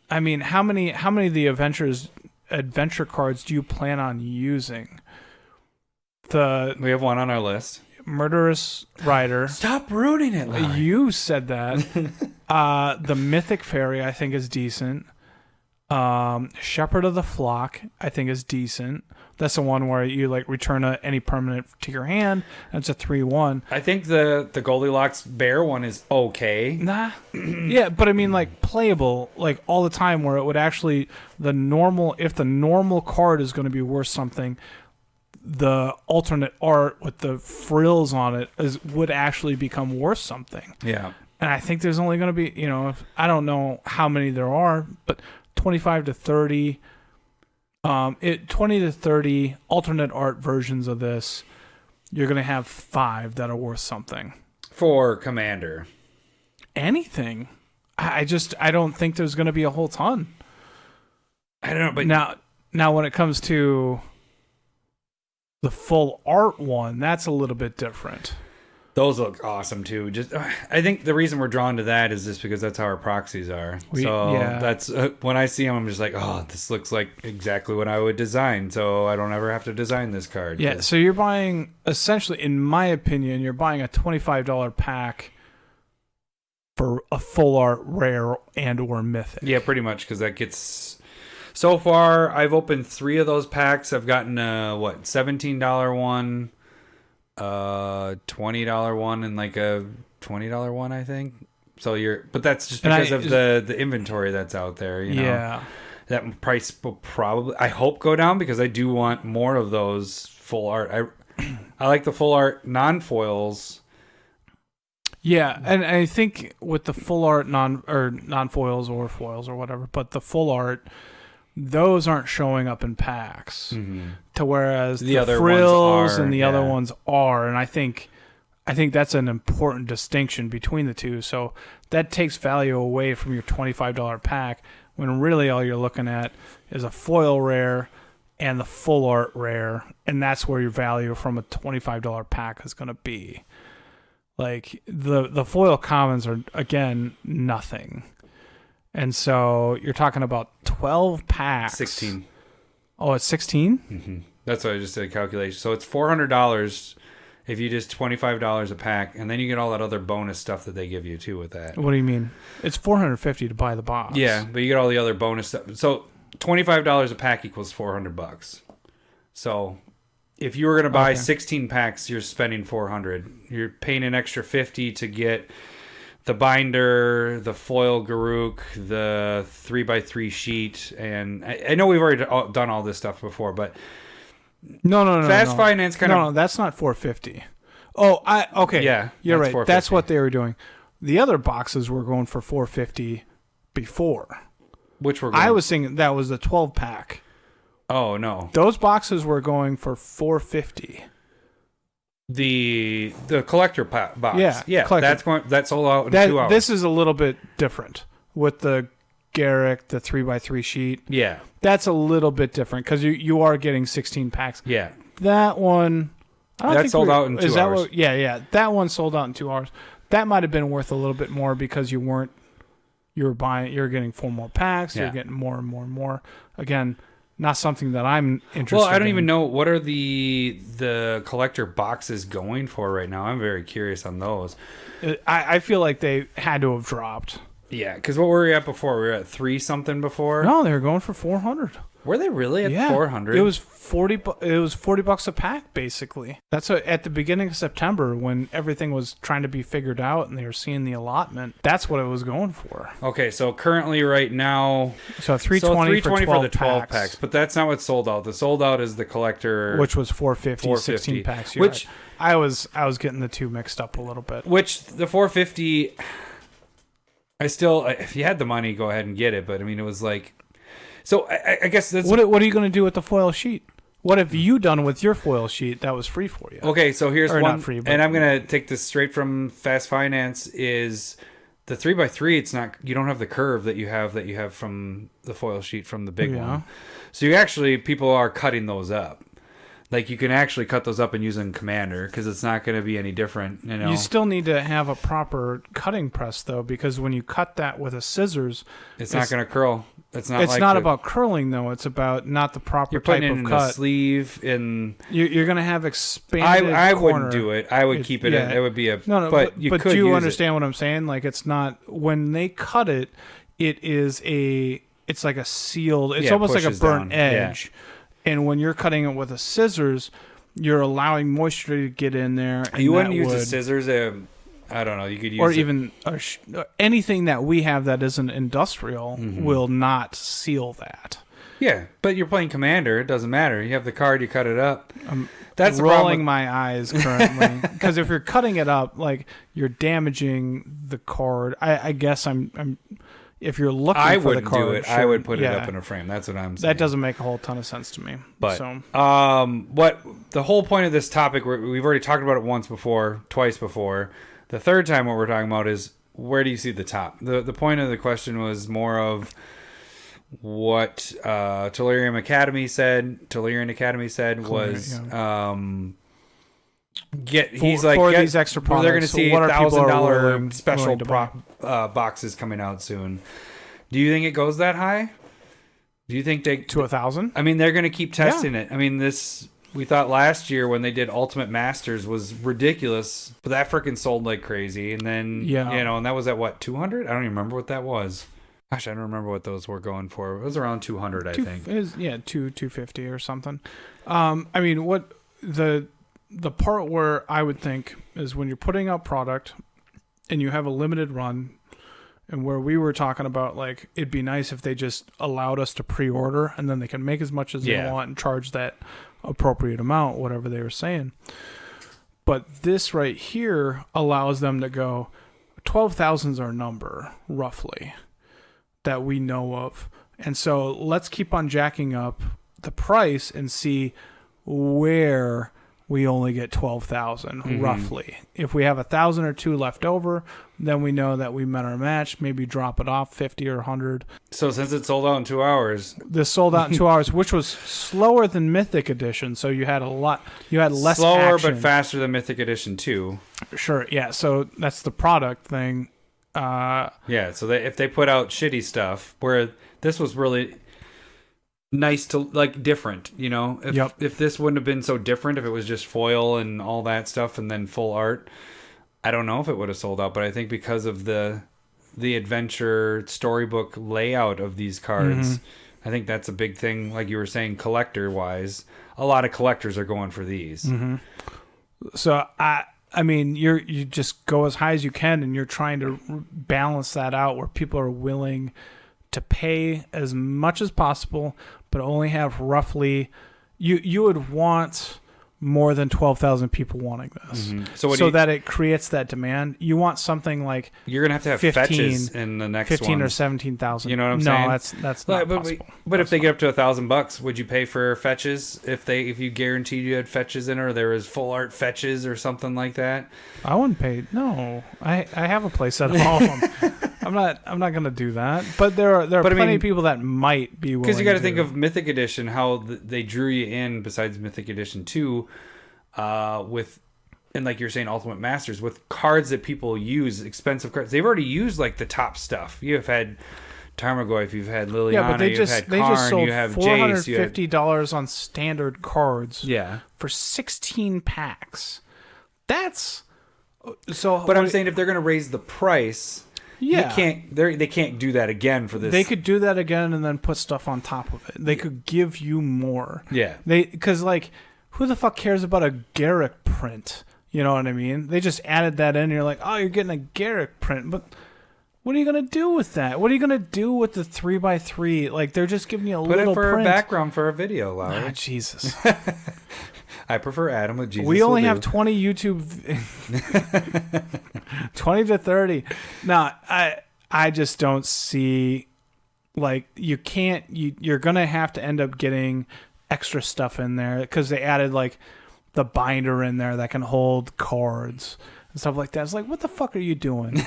I mean, how many of the adventure cards do you plan on using? We have one on our list. Murderous Rider. Stop ruining it, Larry. You said that. The Mythic Fairy, I think, is decent. Shepherd of the Flock, I think, is decent. That's the one where you like return any permanent to your hand. That's a 3/1. I think the Goldilocks Bear one is okay. Nah. Yeah, but I mean, like, playable, like, all the time, where it would actually, if the normal card is going to be worth something, the alternate art with the frills on it would actually become worth something. Yeah. And I think there's only going to be, I don't know how many there are, but 25 to 30... 20 to 30 alternate art versions of this, you're going to have 5 that are worth something. For Commander. Anything. I don't think there's going to be a whole ton. I don't know, but now when it comes to the full art one, that's a little bit different. Those look awesome too. Just, I think the reason we're drawn to that is just because that's how our proxies are. That's when I see them, I'm just like, this looks like exactly what I would design. So I don't ever have to design this card. Yeah. So you're buying, essentially, in my opinion, you're buying a $25 pack for a full art rare and or mythic. Yeah, pretty much, because that gets. So far, I've opened 3 of those packs. I've gotten a $17 one. $20 one and like a $20 one, I think. So but that's just because of the inventory that's out there. Yeah, that price will probably, I hope, go down because I do want more of those full art. I like the full art non-foils. Yeah, and I think with the full art non-foils or foils or whatever, but the full art, those aren't showing up in packs. Mm-hmm. To whereas the other frills ones are, and the other ones are, and I think that's an important distinction between the two. So that takes value away from your $25 pack when really all you're looking at is a foil rare and the full art rare, and that's where your value from a $25 pack is going to be. Like the foil commons are, again, nothing. And so you're talking about 12 packs. 16. Oh, it's 16? Mm-hmm. That's what I just did a calculation. So it's $400 If you just $25 a pack, and then you get all that other bonus stuff that they give you too with that. What do you mean? It's $450 to buy the box. Yeah, but you get all the other bonus stuff. So $25 a pack equals $400. So if you were going to buy 16 packs, you're spending $400. You're paying an extra $50 to get the binder, the foil Garuk, the 3x3 sheet, and I know we've already done all this stuff before, but no. Fast Finance kind of... No, that's not $450. Oh, okay. Yeah, you're right. That's what they were doing. The other boxes were going for $450 before. Which were I was thinking that was the 12-pack. Oh, no. Those boxes were going for $450. The collector box. Yeah. Collector. That's sold out in 2 hours. This is a little bit different with the Garrick, the 3x3 sheet. Yeah. That's a little bit different because you are getting 16 packs. Yeah. That one... That sold out in 2 hours. Yeah. That one sold out in 2 hours. That might have been worth a little bit more because you're getting 4 more packs. Yeah. You're getting more and more and more. Again, not something that I'm interested in. Well, I don't even know what are the collector boxes going for right now. I'm very curious on those. I feel like they had to have dropped. Yeah, because what were we at before? We were at 3 something before. No, they were going for $400. Were they really at 400? It was $40 a pack basically. That's at the beginning of September when everything was trying to be figured out and they were seeing the allotment. That's what it was going for. Okay, so currently right now, so $320 for the 12 packs, but that's not what's sold out. The sold out is the collector, which was $450, 16 packs. Which right. I was getting the two mixed up a little bit. Which the $450. I still, if you had the money, go ahead and get it. But I mean, it was like, so I guess that's what are you going to do with the foil sheet? What have you done with your foil sheet that was free for you? Okay, so here's one, not free, but, and I'm going to take this straight from Fast Finance. Is the 3x3? It's not. You don't have the curve that you have from the foil sheet from the big one. So people are cutting those up. Like, you can actually cut those up and use them in Commander because it's not going to be any different. You still need to have a proper cutting press, though, because when you cut that with a scissors... It's not going to curl. It's not about curling, though. It's about not the proper type of cut. You're putting it in the sleeve. You're going to have expanded I corner. Wouldn't do it. I would keep it in. It would be a... No, but you understand what I'm saying? Like, it's not... When they cut it, it's like a sealed... It's almost like a burnt edge. Yeah. And when you're cutting it with a scissors, you're allowing moisture to get in there. And you wouldn't use the scissors. I don't know. You could use even anything that we have that isn't industrial will not seal that. Yeah, but you're playing Commander. It doesn't matter. You have the card. You cut it up. That's rolling my eyes currently because if you're cutting it up, like you're damaging the card. I guess I'm. If you're looking for the card, do it. Sure, I would put it up in a frame. That's what I'm saying. That doesn't make a whole ton of sense to me. But what the whole point of this topic, we've already talked about it twice before. The third time, what we're talking about is where do you see the top? The point of the question was more of what Tellurian Academy said was. These extra products. They're going to see $1,000 special boxes coming out soon. Do you think it goes that high? Do you think to 1,000? I mean, they're going to keep testing it. I mean, we thought last year when they did Ultimate Masters was ridiculous, but that freaking sold like crazy. And then and that was at what, 200? I don't even remember what that was. Gosh, I don't remember what those were going for. It was around 200, I think. It was, 250 or something. I mean, what the part where I would think is when you're putting out product and you have a limited run, and where we were talking about, like, it'd be nice if they just allowed us to pre-order and then they can make as much as they want and charge that appropriate amount, whatever they were saying. But this right here allows them to go, 12,000 is our number, roughly, that we know of. And so let's keep on jacking up the price and see where we only get 12,000 roughly. If we have 1,000 or 2 left over, then we know that we met our match. Maybe drop it off 50 or 100. So since it sold out in 2 hours, this sold out in 2 hours, which was slower than Mythic Edition. So you had less slower action. But faster than Mythic Edition 2. Sure, yeah. So that's the product thing. So if they put out shitty stuff, where this was really. nice to like different, you know. If this wouldn't have been so different, if it was just foil and all that stuff and then full art, I don't know if it would have sold out. But I think because of the adventure storybook layout of these cards, I think that's a big thing. Like you were saying, collector wise, a lot of collectors are going for these. So I mean, you just go as high as you can, and you're trying to balance that out where people are willing to pay as much as possible, but only have roughly. You would want more than 12,000 people wanting this, so that it creates that demand. You want something like you're gonna have to have 15, fetches in the next 15 ones. or 17,000. You know what I'm saying? No, that's not possible. But if they get up to $1,000, would you pay for fetches if you guaranteed you had fetches in it, or there was full art fetches or something like that? I wouldn't pay. No, I have a playset of all of them. I'm not gonna do that. But there are plenty of people that might be willing. Because you got to think of Mythic Edition, how they drew you in. Besides Mythic Edition 2, with, and like you're saying, Ultimate Masters, with cards that people use, expensive cards. They've already used like the top stuff. You have had Tarmogoyf, you've had Liliana, but they just sold you have Jace, $450 on standard cards. Yeah, for 16 packs. That's so. But I'm saying if they're going to raise the price. Yeah, they can't do that again for this. They could do that again and then put stuff on top of it. They could give you more. Yeah. Because like, who the fuck cares about a Garrick print? You know what I mean? They just added that in and you're like, oh, you're getting a Garrick print. But what are you going to do with that? What are you going to do with the 3x3? Like, they're just giving you a little print. Put it for a background for a video, Larry. Ah, Jesus. I prefer Adam with Jesus. We only have 20 YouTube, 20 to 30. No, I just don't see, like, you're going to have to end up getting extra stuff in there because they added, like, the binder in there that can hold cards and stuff like that. It's like, what the fuck are you doing?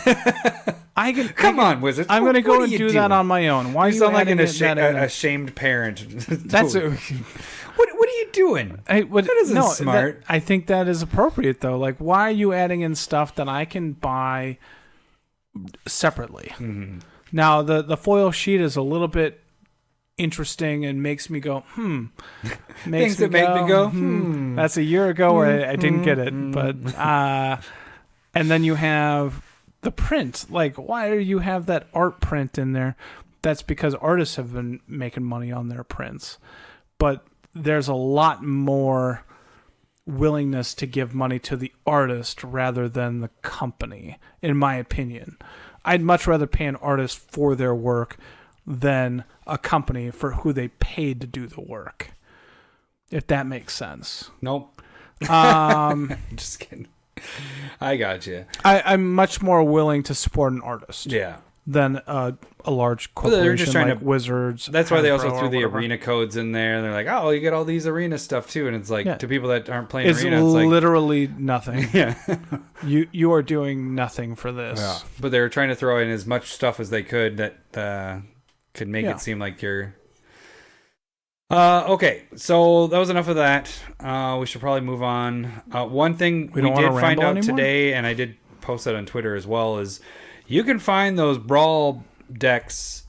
Come on, Wizards. I'm going to go and do that on my own. Why are you sound like an ashamed parent? That's What are you doing? That isn't smart. I think that is appropriate, though. Like, why are you adding in stuff that I can buy separately? Mm-hmm. Now, the foil sheet is a little bit interesting and makes me go, Things that make me go, That's a year ago where I didn't get it. But, and then you have the print. Like, why do you have that art print in there? That's because artists have been making money on their prints. But there's a lot more willingness to give money to the artist rather than the company, in my opinion. I'd much rather pay an artist for their work than a company for who they paid to do the work, if that makes sense. Nope. Just kidding. I got you. I'm much more willing to support an artist. Yeah. Than a large corporation they're just trying like to, Wizards. That's why they also threw the arena codes in there. And they're like, oh, you get all these arena stuff too. And it's like, to people that aren't playing arena, it's like literally nothing. Yeah. you are doing nothing for this. Yeah. But they were trying to throw in as much stuff as they could that could make it seem like you're... okay, so that was enough of that. We should probably move on. One thing we did find out today, and I did post that on Twitter as well, is you can find those Brawl decks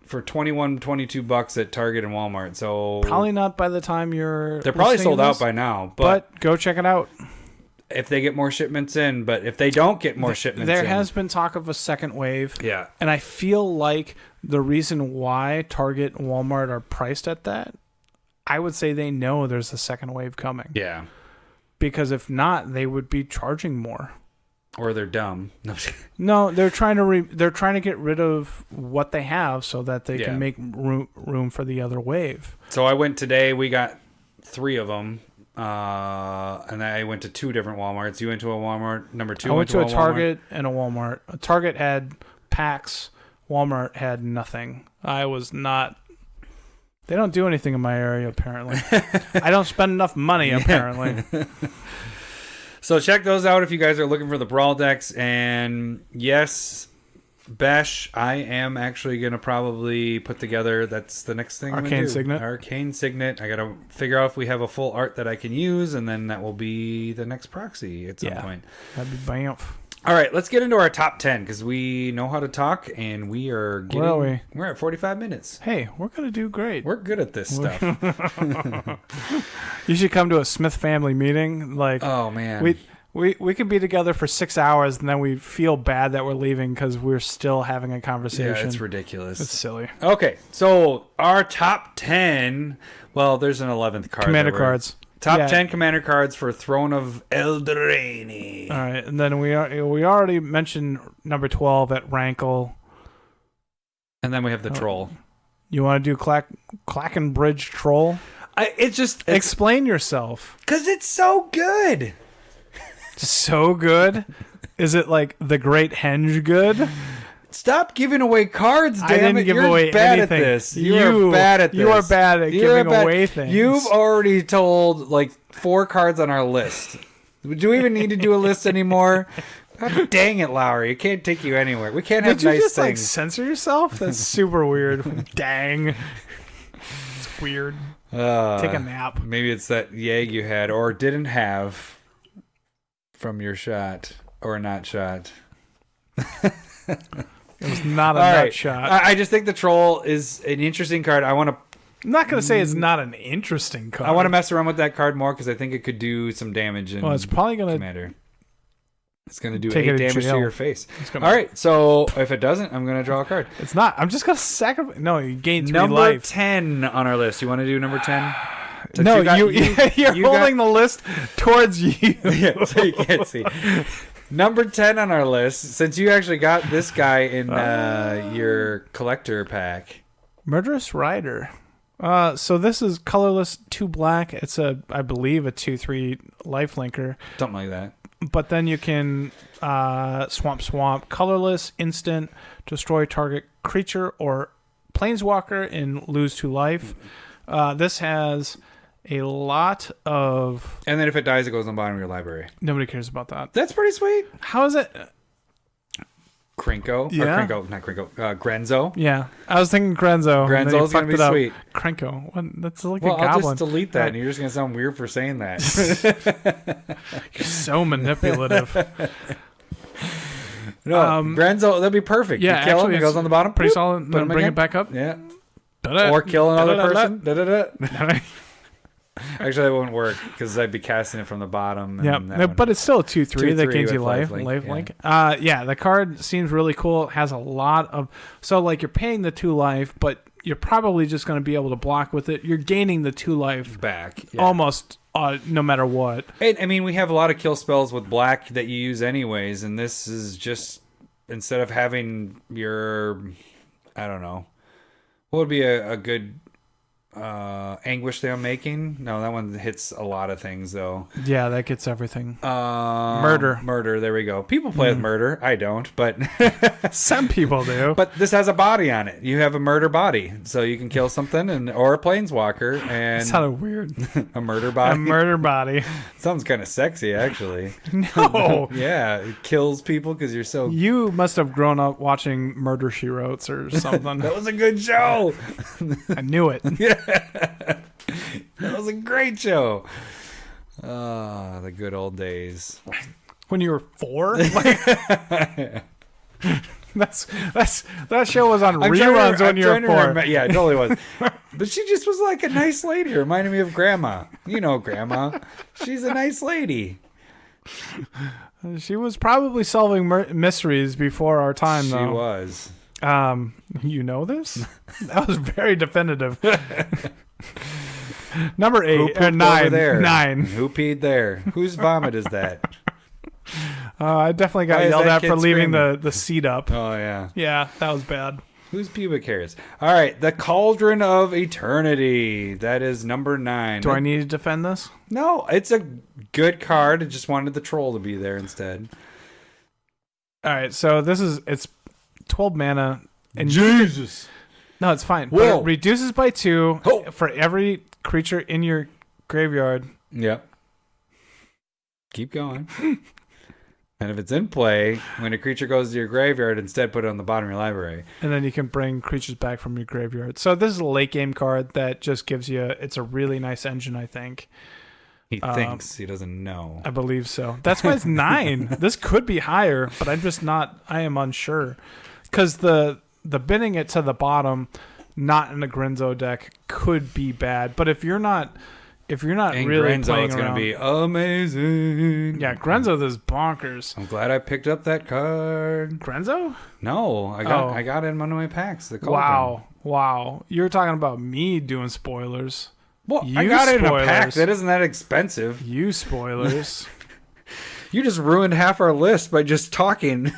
for $21-22 at Target and Walmart. So probably not by the time they're probably sold out by now. But go check it out if they get more shipments in. But if they don't get more shipments there has been talk of a second wave. Yeah. And I feel like the reason why Target and Walmart are priced at that, I would say they know there's a second wave coming. Yeah. Because if not, they would be charging more. Or they're dumb. No, they're trying to get rid of what they have so that they can make room for the other wave. So I went today. We got 3 of them, and I went to 2 different WalMarts. You went to a Walmart. Number 2. I went to a Target and a Walmart. A Target had packs. Walmart had nothing. I was not. They don't do anything in my area apparently. I don't spend enough money apparently. So check those out if you guys are looking for the Brawl decks. And yes, Bash, I am actually going to probably put together, that's the next thing Arcane Signet. Arcane Signet. I got to figure out if we have a full art that I can use, and then that will be the next proxy at some point. That'd be BAMF. All right, let's get into our top 10 because we know how to talk and we are getting. Where are we? We're at 45 minutes. Hey, we're going to do great. We're good at this stuff. You should come to a Smith family meeting. Like, oh, man. We could be together for 6 hours and then we feel bad that we're leaving because we're still having a conversation. Yeah, it's ridiculous. It's silly. Okay, so our top 10. Well, there's an 11th card. Commander cards. Top 10 commander cards for Throne of Eldraine. All right, and then we already mentioned number 12 at Rankle. And then we have the Troll. You want to do Clackenbridge Troll? It's Explain yourself. Because it's so good. So good? Is it like the Great Henge good? Stop giving away cards, damn I didn't it. give You're away bad anything. at this. You're bad at this. You are bad at giving away things. You've already told like 4 cards on our list. Do we even need to do a list anymore? God dang it, Lowry. It can't take you anywhere. We can't have Did you nice just things. like censor yourself? That's super weird. Dang. It's weird. Take a nap. Maybe it's that yag you had or didn't have from your shot or not shot. It was not a nut shot. I just think the Troll is an interesting card. I'm not going to say it's not an interesting card. I want to mess around with that card more because I think it could do some damage in it's probably going to Commander. It's going to do 8 damage to your face. All right, right, so if it doesn't, I'm going to draw a card. It's not. I'm just going to sacrifice. No, you gain 3 number life. 10 on our list. You want to do number 10? No, you're holding the list towards you. Yeah, so you can't see. Number 10 on our list, since you actually got this guy in your collector pack. Murderous Rider. So this is colorless 2 black. It's I believe a 2/3 lifelinker. Something like that. But then you can swamp, colorless, instant, destroy target creature or planeswalker and lose 2 life. This has a lot of... And then if it dies, it goes on the bottom of your library. Nobody cares about that. That's pretty sweet. How is it? Krenko? Yeah. Grenzo? Yeah. I was thinking Grenzo. Grenzo's going to be sweet. Krenko. What? That's like a I'll goblin. just delete that, and you're just going to sound weird for saying that. You're so manipulative. No, Grenzo, that'd be perfect. Yeah, you kill him, it goes on the bottom. Pretty solid. Then bring it back up. Yeah. Or kill another person. Actually, that wouldn't work because I'd be casting it from the bottom. Yeah, but it's still a 2/3 that gains you life. Lifelink. Yeah, the card seems really cool. It has a lot of... So, like, you're paying the 2 life, but you're probably just going to be able to block with it. You're gaining the 2 life back. Yeah. Almost no matter what. I mean, we have a lot of kill spells with black that you use anyways, and this is just... Instead of having your... I don't know. What would be a good... Anguish that I'm making? No, that one hits a lot of things though. Yeah, that gets everything. Murder, there we go. People play with murder. I don't, but some people do. But this has a body on it. You have a murder body, so you can kill something or a planeswalker and it sounded weird. A murder body. A murder body. Sounds kind of sexy actually. No. Yeah, it kills people because you're so... You must have grown up watching Murder, She Wrote or something. That was a good show. I knew it. Yeah. That was a great show. The good old days. When you were 4? That show was on reruns when you were 4. Yeah, it totally was. But she just was like a nice lady. Reminded me of Grandma. You know Grandma. She's a nice lady. She was probably solving mysteries before our time, though. She was. You know this? That was very definitive. Number 8 or 9. There? 9. Who peed there? Whose vomit is that? I definitely got yelled at for leaving the seat up. Oh yeah. Yeah, that was bad. Whose pubic hairs? All right, the Cauldron of Eternity. That is number 9. Do I need to defend this? No, it's a good card. I just wanted the troll to be there instead. All right, so it's 12 mana. And Jesus. No, it's fine. Whoa. But it reduces by 2 for every creature in your graveyard. Yep. Keep going. And if it's in play, when a creature goes to your graveyard, instead put it on the bottom of your library. And then you can bring creatures back from your graveyard. So this is a late game card that just gives you... It's a really nice engine, I think. He thinks. He doesn't know. I believe so. That's why it's 9. This could be higher, but I am unsure. Because the binning it to the bottom, not in a Grenzo deck, could be bad. But if you're not really Grenzo, playing it's around, going to be amazing. Yeah, Grenzo is bonkers. I'm glad I picked up that card. Grenzo? No, I got it in one of my packs. The Wow. You're talking about me doing spoilers. Well, You I got it in a pack spoilers. that isn't that expensive. You spoilers. You just ruined half our list by just talking.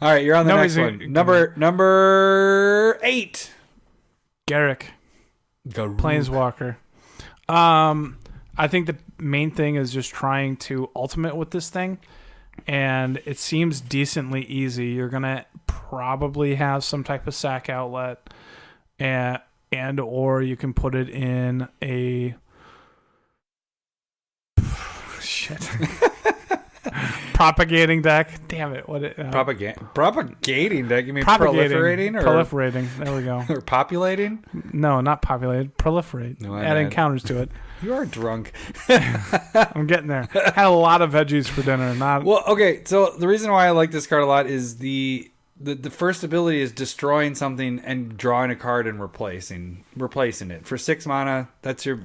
All right, you're on the next one. Number 8. Garrick. Planeswalker. I think the main thing is just trying to ultimate with this thing, and it seems decently easy. You're gonna probably have some type of sack outlet, and or you can put it in a propagating deck. Damn it! Propagating deck? You mean proliferating or proliferating? There we go. Or populating? No, not populated. Proliferate. No, adding counters to it. You are drunk. I'm getting there. Had a lot of veggies for dinner. Well, okay. So the reason why I like this card a lot is the first ability is destroying something and drawing a card and replacing it for 6 mana. That's your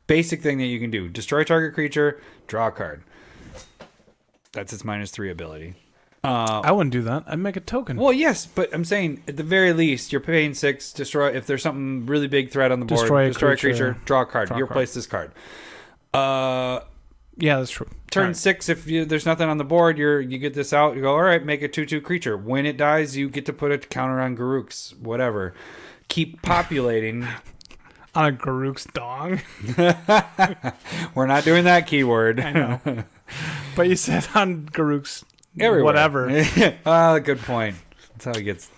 basic thing that you can do. Destroy target creature, draw a card. That's its -3 ability. I wouldn't do that. I'd make a token. Well, yes, but I'm saying at the very least, you're paying 6. Destroy if there's something really big threat on the board. Destroy a creature, draw a card. You replace this card. Yeah, that's true. Turn 6, if there's nothing on the board, you get this out. You go, all right, make a 2/2 creature. When it dies, you get to put a counter on Garruk's, whatever. Keep populating. On a Garruk's dong? We're not doing that keyword. I know. But you said on Garruk's everywhere. Whatever. Good point. That's how he gets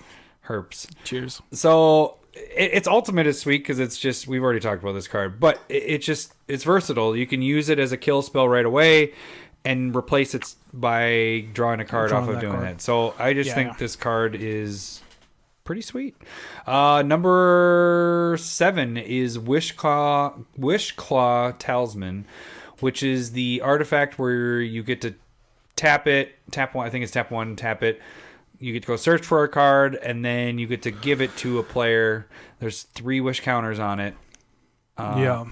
herps. Cheers. So its ultimate is sweet because it's just, we've already talked about this card, but it's versatile. You can use it as a kill spell right away and replace it by drawing a card off of doing it. So I just think this card is pretty sweet. Number 7 is Wishclaw Talisman, which is the artifact where you get to tap one. I think it's tap 1, tap it. You get to go search for a card, and then you get to give it to a player. There's 3 wish counters on it. Yeah.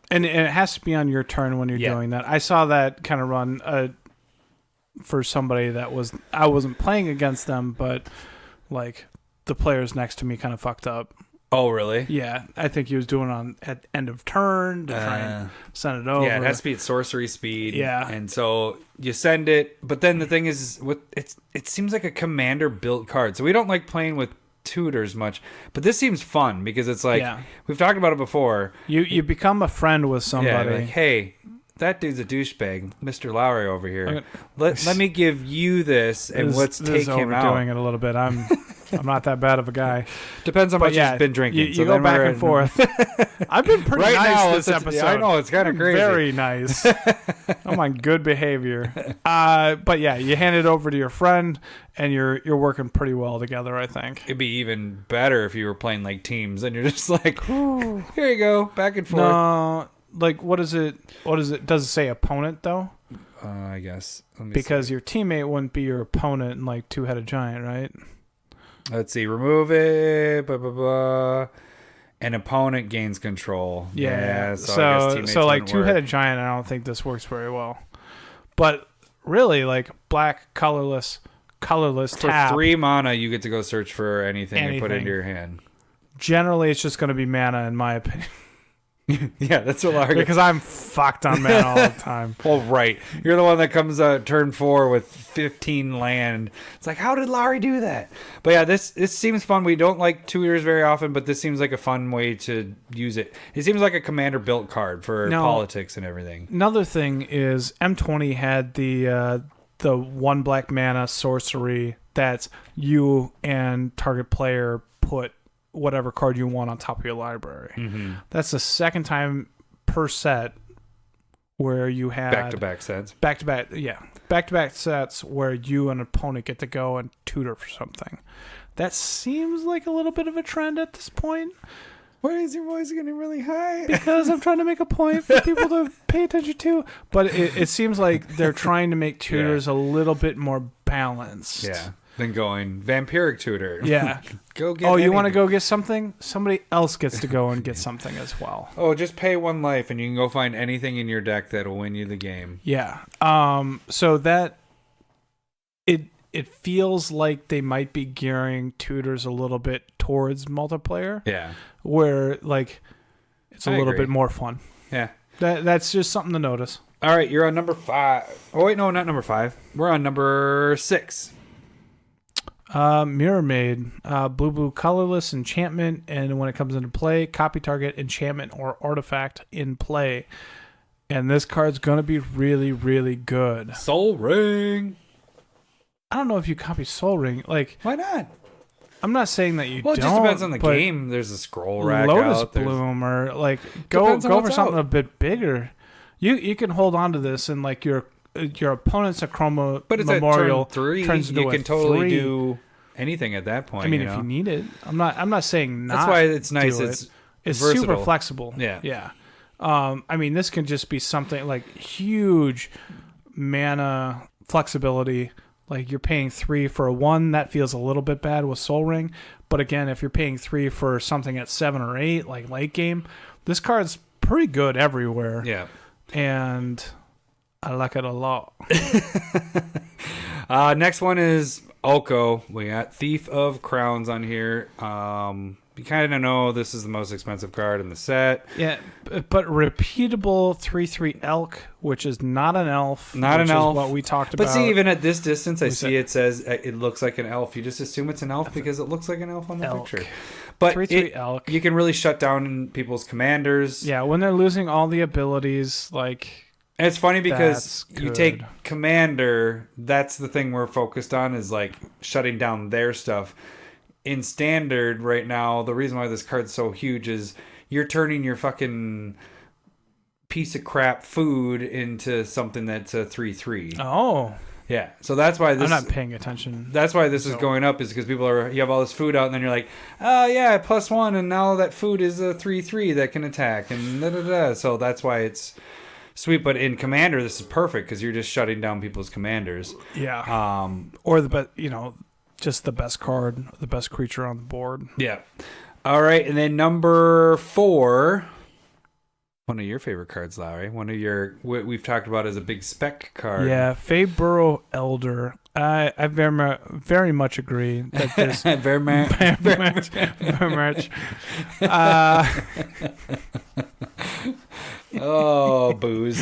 And it has to be on your turn when you're doing that. I saw that kind of run for somebody that I wasn't playing against them, but like the players next to me kind of fucked up. Oh, really? Yeah, I think he was doing it at end of turn to try and send it over. Yeah, it has to be at sorcery speed. Yeah. And so you send it, but then the thing is, it seems like a commander built card. So we don't like playing with tutors much, but this seems fun because it's like, we've talked about it before. You become a friend with somebody. Yeah, like, hey, that dude's a douchebag, Mr. Lowry over here. Let me give you this and let's take him out. Doing it a little bit. I'm not that bad of a guy. Depends on how much you've been drinking. You go back and forth. I've been pretty nice this episode. I know, it's kind of crazy. Very nice. I'm on good behavior. But yeah, you hand it over to your friend, and you're working pretty well together, I think. It'd be even better if you were playing like teams, and you're just like, here you go, back and forth. No, like what is it? Does it say opponent though? I guess. Because your teammate wouldn't be your opponent in like Two-Headed Giant, right? Let's see. Remove it. Blah, blah, blah. An opponent gains control. Yeah. So like Two-Headed Giant, I don't think this works very well. But really, like black colorless for tap. 3 mana, you get to go search for anything and put into your hand. Generally, it's just going to be mana, in my opinion. Yeah, that's what Larry. Because I'm fucked on mana all the time. Well, right. You're the one that comes turn 4 with 15 land. It's like, how did Larry do that? But yeah, this seems fun. We don't like tutors very often, but this seems like a fun way to use it. It seems like a commander built card for politics and everything. Another thing is M20 had the 1 black mana sorcery that's you and target player put whatever card you want on top of your library. Mm-hmm. That's the second time per set where you had back-to-back sets. Back-to-back sets where you and an opponent get to go and tutor for something. That seems like a little bit of a trend at this point. Why is your voice getting really high? Because I'm trying to make a point for people to pay attention to. But it seems like they're trying to make tutors a little bit more balanced. Yeah. Then going vampiric tutor. Yeah. Go get. Oh, you want to anything. go get something? Somebody else gets to go and get something as well. Oh, just pay 1 life and you can go find anything in your deck that'll win you the game. Yeah. So that it feels like they might be gearing tutors a little bit towards multiplayer. Yeah. Where like it's a little bit more fun. Yeah. That's just something to notice. All right, you're on number 5. Oh wait, no, not number 5. We're on number 6. Mirror Maid, blue colorless enchantment, and when it comes into play, copy target enchantment or artifact in play. And this card's gonna be really, really good. Soul Ring. I don't know if you copy Soul Ring. Like, Why not? I'm not saying that you Well, don't. it just depends on the but game. There's a scroll rack Lotus out. There's... Bloom, or like go Depends on for what's something out. a bit bigger. You can hold on to this, and like your opponent's Acroma But it's Memorial at turn 3. turns into You a can totally 3. do anything at that point. I mean, you if know? you need it, I'm not saying not. That's why it's nice. do It's It's versatile. super flexible. Yeah. I mean, this can just be something like huge mana flexibility. Like you're paying 3 for a 1, that feels a little bit bad with Soul Ring. But again, if you're paying 3 for something at 7 or 8, like late game, this card's pretty good everywhere. Yeah. And I like it a lot. Next one is Oko. We got Thief of Crowns on here. You kind of know this is the most expensive card in the set. Yeah, but repeatable 3/3 elk, which is not an elf. Not which an elf. Is what we talked But about. see, even at this distance, I We see said- it says it looks like an elf. You just assume it's an elf because it looks like an elf on the Elk. picture. But 3/3 elk. you can really shut down people's commanders. Yeah, when they're losing all the abilities, like And it's funny because That's you good. take commander, that's the thing we're focused on, is like shutting down their stuff. In standard right now, the reason why this card's so huge is you're turning your fucking piece of crap food into something that's a 3/3. oh, Yeah. So that's why this I'm not paying attention. That's why this is going up, is because people are, you have all this food out, and then you're like, oh yeah, +1, and now that food is a 3/3 that can attack, and da da da. So that's why it's sweet. But in Commander, this is perfect because you're just shutting down people's commanders. Yeah, or the best, just the best card, the best creature on the board. Yeah. All right, and then number 4, one of your favorite cards, Lowry. One of your, what we've talked about as a big spec card. Yeah, Faeburrow Elder. I very much agree that this Very much. very much. Oh, booze.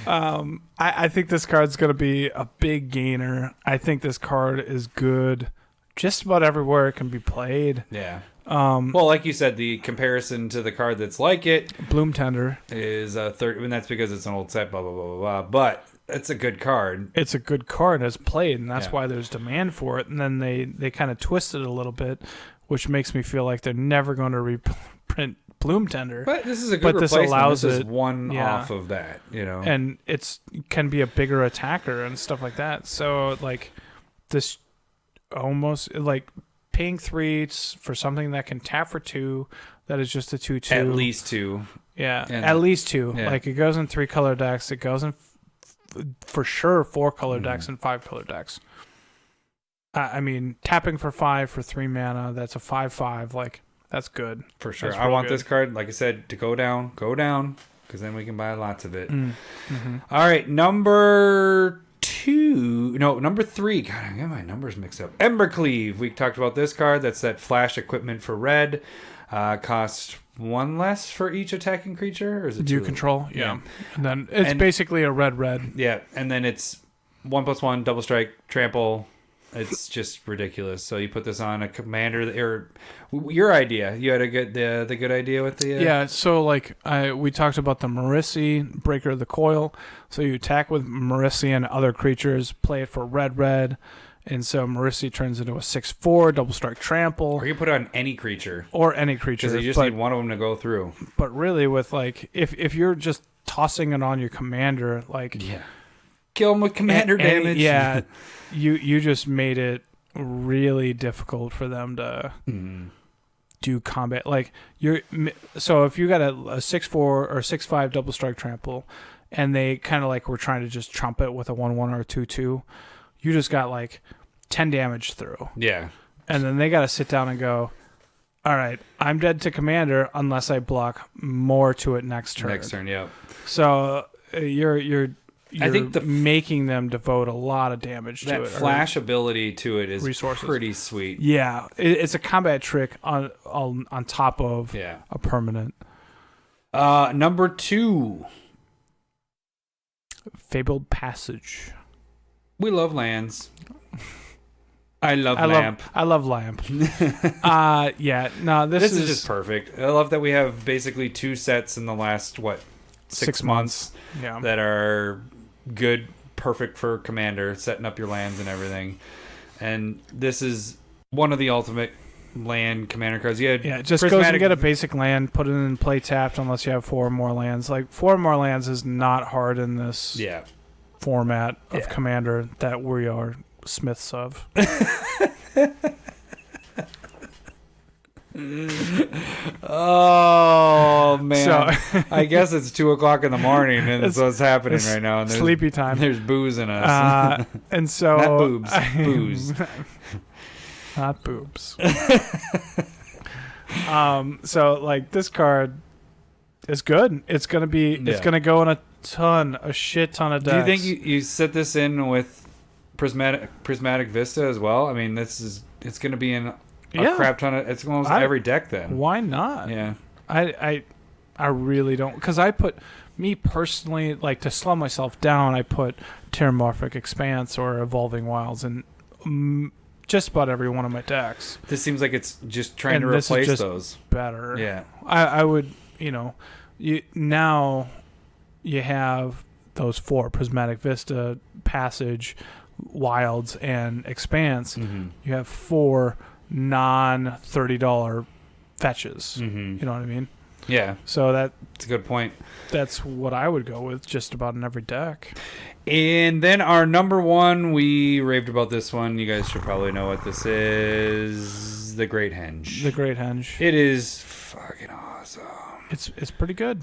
I think this card's going to be a big gainer. I think this card is good just about everywhere it can be played. Yeah. Well, like you said, the comparison to the card that's like it Bloom Tender. is a third, and that's because it's an old set, blah, blah, blah, blah, blah. But it's a good card. It's a good card as played, and that's Yeah. why there's demand for it. And then they kind of twist it a little bit, which makes me feel like they're never going to reprint Bloom Tender. But this is a good But this replacement. allows this is it- one yeah. off of that, And can be a bigger attacker and stuff like that. So like this almost like paying 3 for something that can tap for 2, that is just a 2/2. At least 2. Yeah, And- at least 2. yeah. Like it goes in 3 color decks. It goes in for sure 4 color decks and 5 color decks. I mean, tapping for 5 for 3 mana. That's a 5/5. Like that's good For sure. That's I real want good. this card, like I said, to go down, because then we can buy lots of it. Mm-hmm. All right, number 3. God, I get my numbers mixed up. Embercleave. We talked about this card. That's that flash equipment for red. Costs 1 less for each attacking creature, or is it Do you 2? control? Yeah. And then it's And- basically a red. Yeah, and then it's 1+1, double strike, trample. It's just ridiculous. So you put this on a commander, or your idea. You had the good idea with the Yeah, so like we talked about the Marissi, Breaker of the Coil. So you attack with Marissi and other creatures, play it for red, and so Marissi turns into a 6/4 double strike trample, or you put it on any creature, or any creature. because you just need one of them to go through. But really, with like if you're just tossing it on your commander, like Kill them with commander damage. yeah, you just made it really difficult for them to do combat. Like so if you got a 6/4 or 6/5 double strike trample, and they kind of like were trying to just trump it with a 1/1 or a 2/2, you just got like 10 damage through. Yeah. And then they got to sit down and go, all right, I'm dead to commander unless I block more to it next turn. Next turn, yep. So you're I think making them devote a lot of damage to it. That flash ability to it is resources. Pretty sweet. Yeah, it's a combat trick on top of a permanent. Number 2. Fabled Passage. We love lands. I love Lamp. I love Lamp. Yeah, no, this is just perfect. I love that we have basically 2 sets in the last, 6 months that are good, perfect for Commander, setting up your lands and everything. And this is one of the ultimate land Commander cards. Just goes and get a basic land, put it in play tapped unless you have 4 more lands. Like 4 more lands is not hard in this format of Commander that we are Smiths of. Oh man! So, I guess it's 2:00 in the morning, and that's what's happening right now. And sleepy time. There's booze in us, and so not boobs, booze, not boobs. So like this card is good. It's gonna be. It's gonna go in a shit ton of decks. Do you think you set this in with prismatic Vista as well? I mean, it's going to be in a crap ton of. It's almost every deck then. Why not? Yeah, I really don't, because I put me personally, like, to slow myself down, I put Terramorphic Expanse or Evolving Wilds in just about every one of my decks. This seems like it's just trying to replace those. Better. Yeah, I would, now you have those 4: Prismatic Vista, Passage, Wilds, and Expanse. Mm-hmm. You have 4 non-$30 fetches. Mm-hmm. You know what I mean? Yeah. So that's a good point. That's what I would go with just about in every deck. And then our number 1, we raved about this one. You guys should probably know what this is. The Great Henge. The Great Henge. It is fucking awesome. It's pretty good.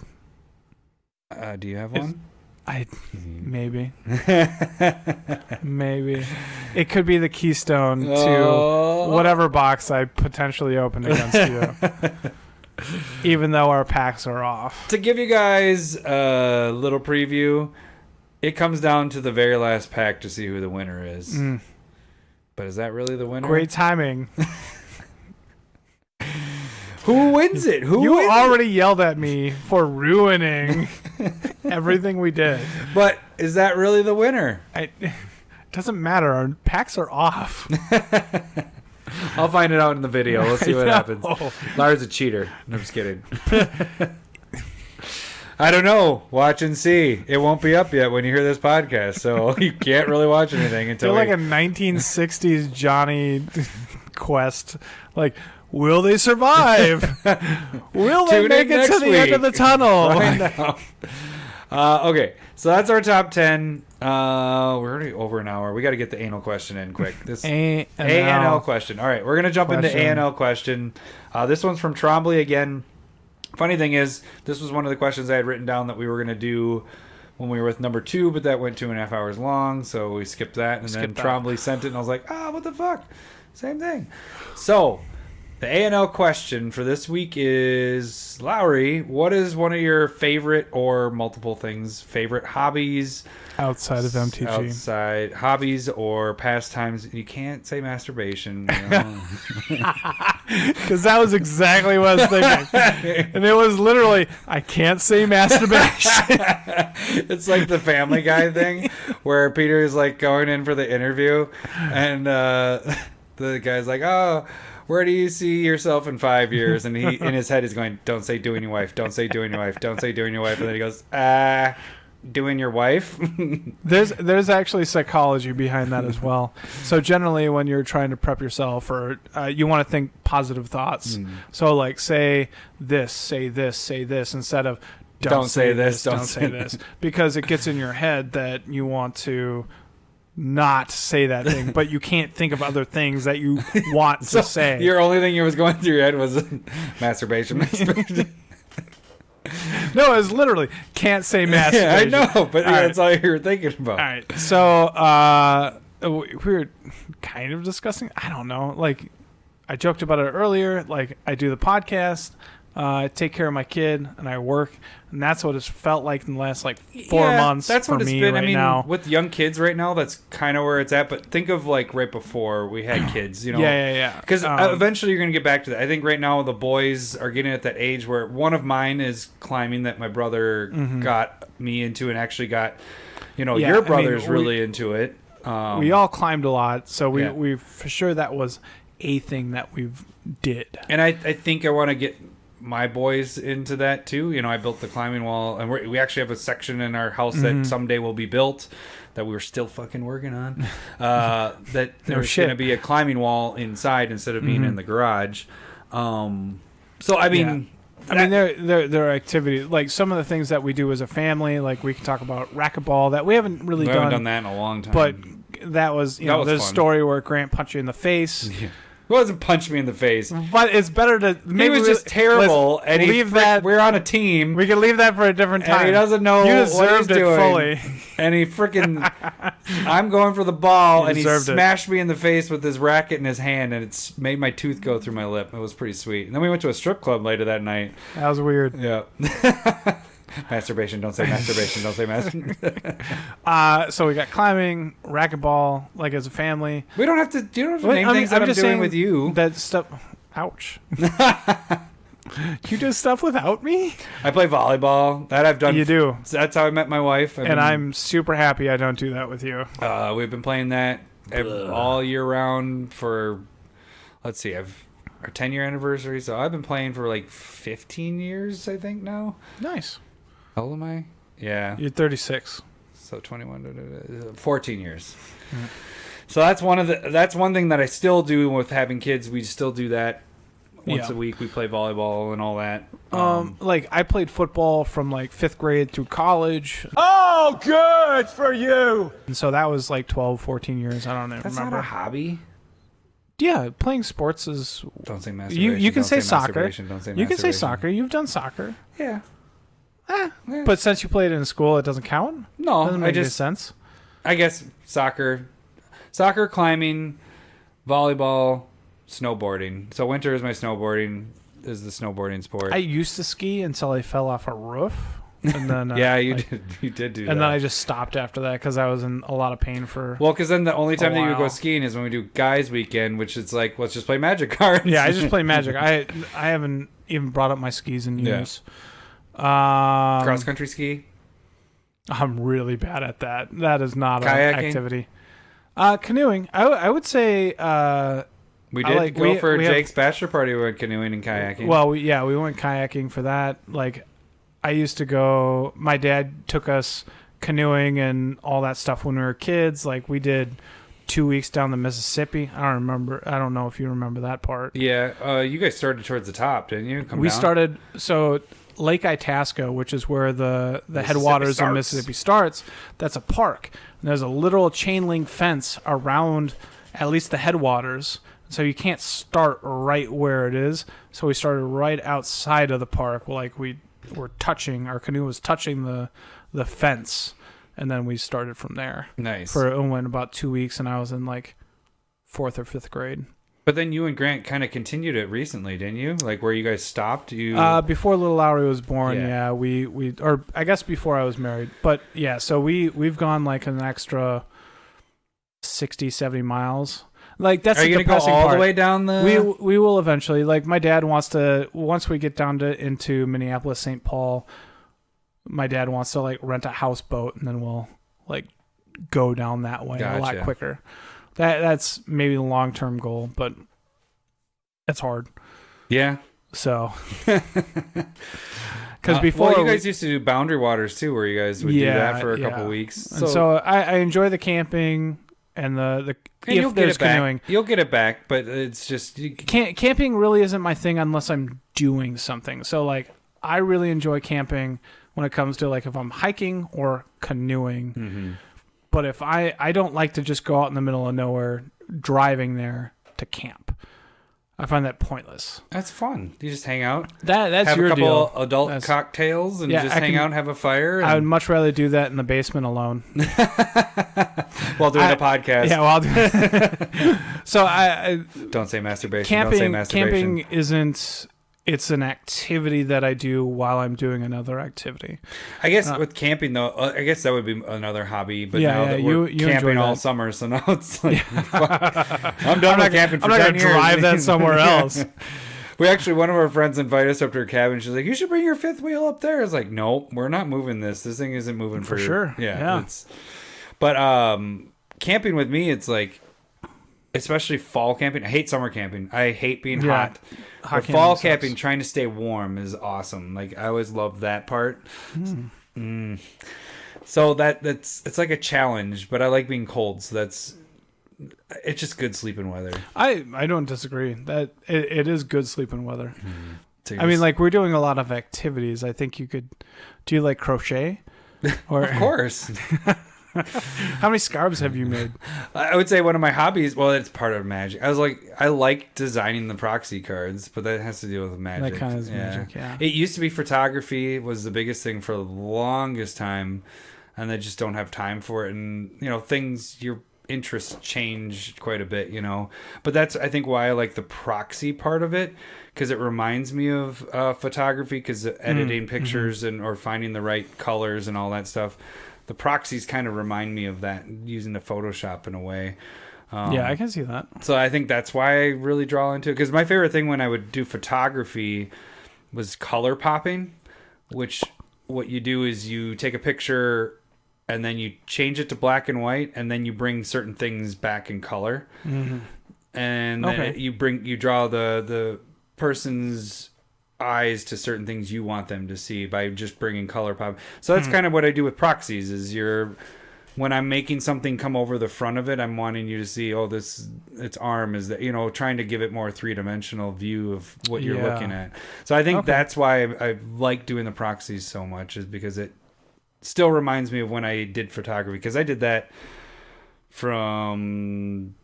Do you have one? Maybe. Maybe. It could be the keystone to whatever box I potentially open against you. Even though our packs are off. To give you guys a little preview, it comes down to the very last pack to see who the winner is. But is that really the winner? Great timing. Who wins it? You already yelled at me for ruining everything we did. But is that really the winner? It doesn't matter. Our packs are off. I'll find it out in the video. We'll see what happens. Lars a cheater. No, I'm just kidding. I don't know. Watch and see. It won't be up yet when you hear this podcast, so you can't really watch anything until. You're like a 1960s Johnny Quest. Like, will they survive? Will they make it to the end of the tunnel? Okay, so that's our top 10. We're already over an hour. We got to get the anal question in quick. This ANL question. All right, we're gonna jump into ANL question. This one's from Trombley again. Funny thing is, this was one of the questions I had written down that we were going to do when we were with number 2, but that went 2.5 hours long, so we skipped that. And then Trombley sent it, and I was like, what the fuck? Same thing. So, the ANL question for this week is, Lowry, what is one of your favorite or multiple things, favorite hobbies? Outside of MTG. Outside hobbies or pastimes. You can't say masturbation. Because that was exactly what I was thinking. And it was literally, I can't say masturbation. It's like the Family Guy thing where Peter is like going in for the interview and the guy's like, where do you see yourself in 5 years? And he in his head is going, don't say doing your wife, don't say doing your wife, don't say doing your wife. And then he goes, doing your wife. There's actually psychology behind that as well. So generally when you're trying to prep yourself, or you want to think positive thoughts. So like say this instead of don't say this, don't say this, because it gets in your head that you want to not say that thing, but you can't think of other things that you want to say. Your only thing that was going through your head was masturbation. No, it was literally can't say masturbation. Yeah, I know, but that's all you were thinking about. All right, so we were kind of discussing. I don't know. Like, I joked about it earlier. Like, I do the podcast, I take care of my kid, and I work, and that's what it's felt like in the last 4 months. That's for what it's me been. right I mean, now. with young kids right now, that's kind of where it's at. But think of right before we had kids. Yeah. Because eventually you're going to get back to that. I think right now the boys are getting at that age where one of mine is climbing that my brother got me into, and actually got, your brother's really into it. We all climbed a lot, so we for sure that was a thing that we've did. And I think I want to get my boys into that too. I built the climbing wall, and we actually have a section in our house that someday will be built that we're still fucking working on. That there's going to be a climbing wall inside instead of being in the garage. So I mean. I mean, there are activities, like some of the things that we do as a family, like we can talk about racquetball that we haven't really done that in a long time. But that was, there's a story where Grant punched you in the face. Yeah. He wasn't punching me in the face. But it's better to... Maybe he was just terrible, and we're on a team. We can leave that for a different time. And he doesn't know what he's doing. Fully. And he freaking... I'm going for the ball, and he smashed it. me in the face with his racket in his hand, and it's made my tooth go through my lip. It was pretty sweet. And then we went to a strip club later that night. That was weird. Yeah. Masturbation. Don't say masturbation. Don't say masturbation. So we got climbing, racquetball, as a family. We don't have to. You don't have to name things that I'm doing with you. That stuff. Ouch. You do stuff without me? I play volleyball. That I've done. You do. That's how I met my wife. I'm super happy I don't do that with you. We've been playing that all year round for. Let's see. Our 10-year anniversary. So I've been playing for 15 years. I think now. Nice. How old am I? Yeah. You're 36. So 21, 14 years. Mm-hmm. So that's one thing that I still do with having kids. We still do that once a week. We play volleyball and all that. I played football from 5th grade through college. Oh, good for you. And so that was 12, 14 years. I don't remember. That's not a hobby. Yeah, playing sports is. Don't say masturbation. You can say soccer. Don't say masturbation. You can say soccer. You've done soccer. Yeah. Yeah. But since you played it in school, it doesn't count? No. Doesn't make any sense. I guess soccer, climbing, volleyball, snowboarding. So winter is my snowboarding, is the snowboarding sport. I used to ski until I fell off a roof. And then yeah, you did do that. And then I just stopped after that because I was in a lot of pain for. Well, because then the only time that you would go skiing is when we do guys' weekend, which is let's just play Magic cards. Yeah, I just play Magic. I haven't even brought up my skis in years. Cross country ski. I'm really bad at that. That is not an activity. Canoeing. I would say. We did go for Jake's bachelor party. We went canoeing and kayaking. Well, we went kayaking for that. I used to go. My dad took us canoeing and all that stuff when we were kids. We did 2 weeks down the Mississippi. I don't remember. I don't know if you remember that part. Yeah, you guys started towards the top, didn't you? Started Lake Itasca, which is where the headwaters of Mississippi starts. That's a park. And there's a literal chain link fence around at least the headwaters. So you can't start right where it is. So we started right outside of the park. Our canoe was touching the fence, and then we started from there. Nice. It went about 2 weeks, and I was in 4th or 5th grade. But then you and Grant kind of continued it recently, didn't you? Where you guys stopped? Before little Lowry was born, or I guess before I was married. But yeah, so we've gone an extra 60, 70 miles. That's Are you the gonna go depressing all part. the way down the? We will eventually. My dad wants to. Once we get down into Minneapolis, St. Paul, my dad wants to rent a houseboat, and then we'll go down that way a lot quicker. That's maybe the long term goal, but it's hard. Yeah. So. Because before you guys used to do Boundary Waters too, where you guys would do that for a couple weeks. So I enjoy the camping. And you'll get it back. You'll get it back, but it's just camping really isn't my thing unless I'm doing something. So I really enjoy camping when it comes to if I'm hiking or canoeing. Mm-hmm. But if I don't like to just go out in the middle of nowhere driving there to camp. I find that pointless. That's fun. You just hang out. That's have your a couple deal. Adult cocktails and just hang out and have a fire. I would much rather do that in the basement alone while doing a podcast. Yeah, while doing. So I don't say masturbation. Camping, don't say masturbation. Camping isn't. It's an activity that I do while I'm doing another activity. I guess with camping though, I guess that would be another hobby. But now that you camping all summer, so now it's like, I'm done with camping for 10 years. I'm not going to drive that somewhere else. We actually, one of our friends invited us up to her cabin. She's like, "You should bring your fifth wheel up there." I was like, "Nope, we're not moving this. This thing isn't moving for sure." Yeah. But camping with me, it's like, especially fall camping. I hate summer camping. I hate being hot. But fall camping, trying to stay warm is awesome. Like I always love that part. So it's like a challenge, but I like being cold. So it's just good sleeping weather. I don't disagree. That it is good sleeping weather. I mean, like we're doing a lot of activities. I think you could. Do you like crochet? Or of course. How many scarves have you made? I would say one of my hobbies. Well, it's part of Magic. I like designing the proxy cards, but that has to do with Magic. That kind of is Magic. Yeah. It used to be photography was the biggest thing for the longest time, and I just don't have time for it. And your interests change quite a bit. But that's I think why I like the proxy part of it, because it reminds me of photography, because editing pictures or finding the right colors and all that stuff. The proxies kind of remind me of that, using the Photoshop in a way. Yeah, I can see that. So I think that's why I really draw into it. Because my favorite thing when I would do photography was color popping, which what you do is you take a picture and then you change it to black and white, and then you bring certain things back in color. Mm-hmm. And then you draw the person's eyes to certain things you want them to see by just bringing color pop. So that's kind of what I do with proxies is when I'm making something come over the front of it, I'm wanting you to see, its arm is that, trying to give it more three-dimensional view of what you're looking at. So I think that's why I like doing the proxies so much, is because it still reminds me of when I did photography, because I did that from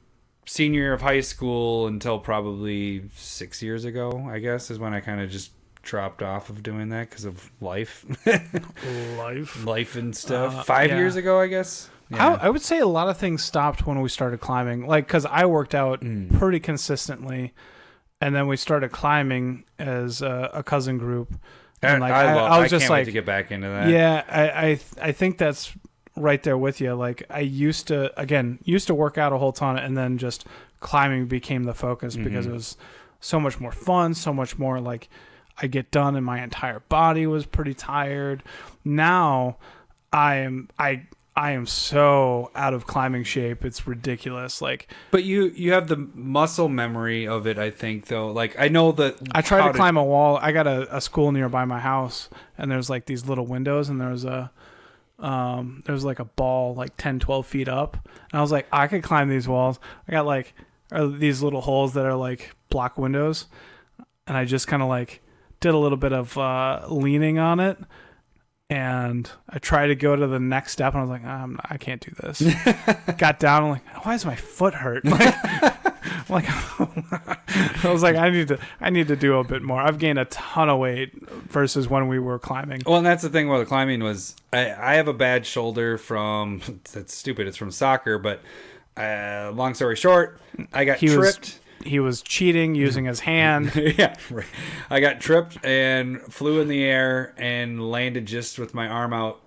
senior year of high school until probably 6 years ago, I guess, is when I kind of just dropped off of doing that because of life. life and stuff. 5 years ago, I guess. Yeah. I would say a lot of things stopped when we started climbing, like because I worked out pretty consistently, and then we started climbing as a cousin group. And like I was just can't like wait to get back into that. Yeah, I think that's right there with you. Like I used to work out a whole ton, and then just climbing became the focus because it was so much more fun, so much more like I get done and my entire body was pretty tired. Now I am so out of climbing shape, it's ridiculous. Like, but you have the muscle memory of it, I think, though. Like I know that I tried to climb a wall. I got a school nearby my house, and there's like these little windows, and there's like a ball like 10, 12 feet up, and I was like, I could climb these walls. I got like these little holes that are like block windows, and I just kind of like did a little bit of leaning on it, and I tried to go to the next step, and I was like, I can't do this. Got down, and like, why does my foot hurt? Like I was like, I need to do a bit more. I've gained a ton of weight versus when we were climbing. Well, and that's the thing with the climbing was I have a bad shoulder from, that's stupid, it's from soccer, but long story short, I got tripped. He was cheating using his hand. Yeah, right. I got tripped and flew in the air and landed just with my arm out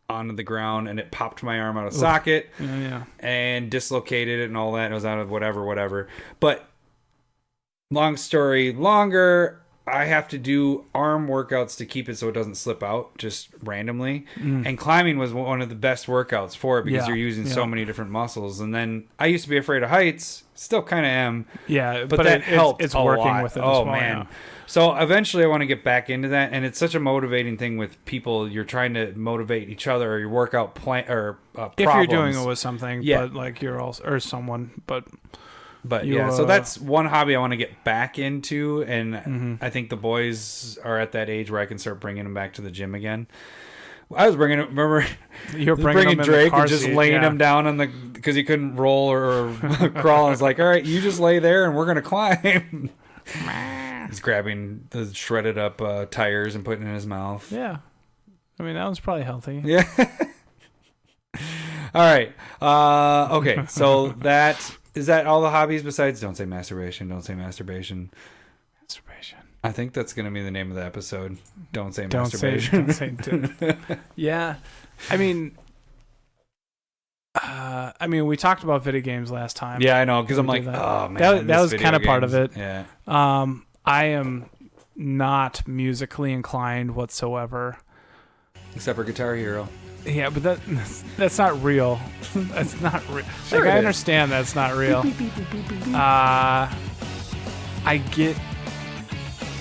onto the ground, and it popped my arm out of socket and dislocated it and all that. And it was out of whatever. But long story longer, I have to do arm workouts to keep it so it doesn't slip out just randomly. And climbing was one of the best workouts for it because you're using so many different muscles. And then I used to be afraid of heights, still kind of am. Yeah, but that helped. It's a working lot. with it. Oh as well, man. Yeah. So eventually I want to get back into that, and it's such a motivating thing with people. You're trying to motivate each other, or your workout plan, or problems. If you're doing it with something, but like you're also or someone, but so that's one hobby I want to get back into, and I think the boys are at that age where I can start bringing them back to the gym again. I was bringing him. Remember, You're bringing him in Drake the car and just seat, laying yeah. him down on the because he couldn't roll or crawl. And I was like, all right, you just lay there and we're gonna climb. He's grabbing the shredded up tires and putting it in his mouth. Yeah. I mean, that was probably healthy. Yeah. All right. Okay. So is that all the hobbies besides don't say masturbation? Don't say masturbation. Masturbation. I think that's going to be the name of the episode. Don't say Don't masturbation. Yeah. I mean, we talked about video games last time. Yeah, I know. Because I'm We like, did that. oh man, That was kind of part of it. Yeah. I am not musically inclined whatsoever. Except for Guitar Hero. Yeah, but that's not real. That's not real. Sure like, it I is. understand that's not real. I get.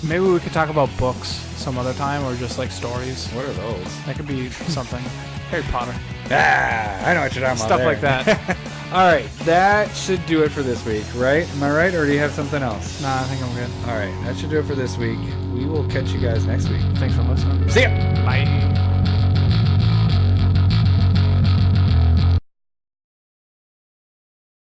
Maybe we could talk about books some other time, or just like stories. What are those? That could be something. Harry Potter. I know what you're talking about. Stuff like there. that. All right, that should do it for this week, right? Am I right, or do you have something else? Nah, I think I'm good. All right, that should do it for this week. We will catch you guys next week. Thanks for listening. See ya. Bye.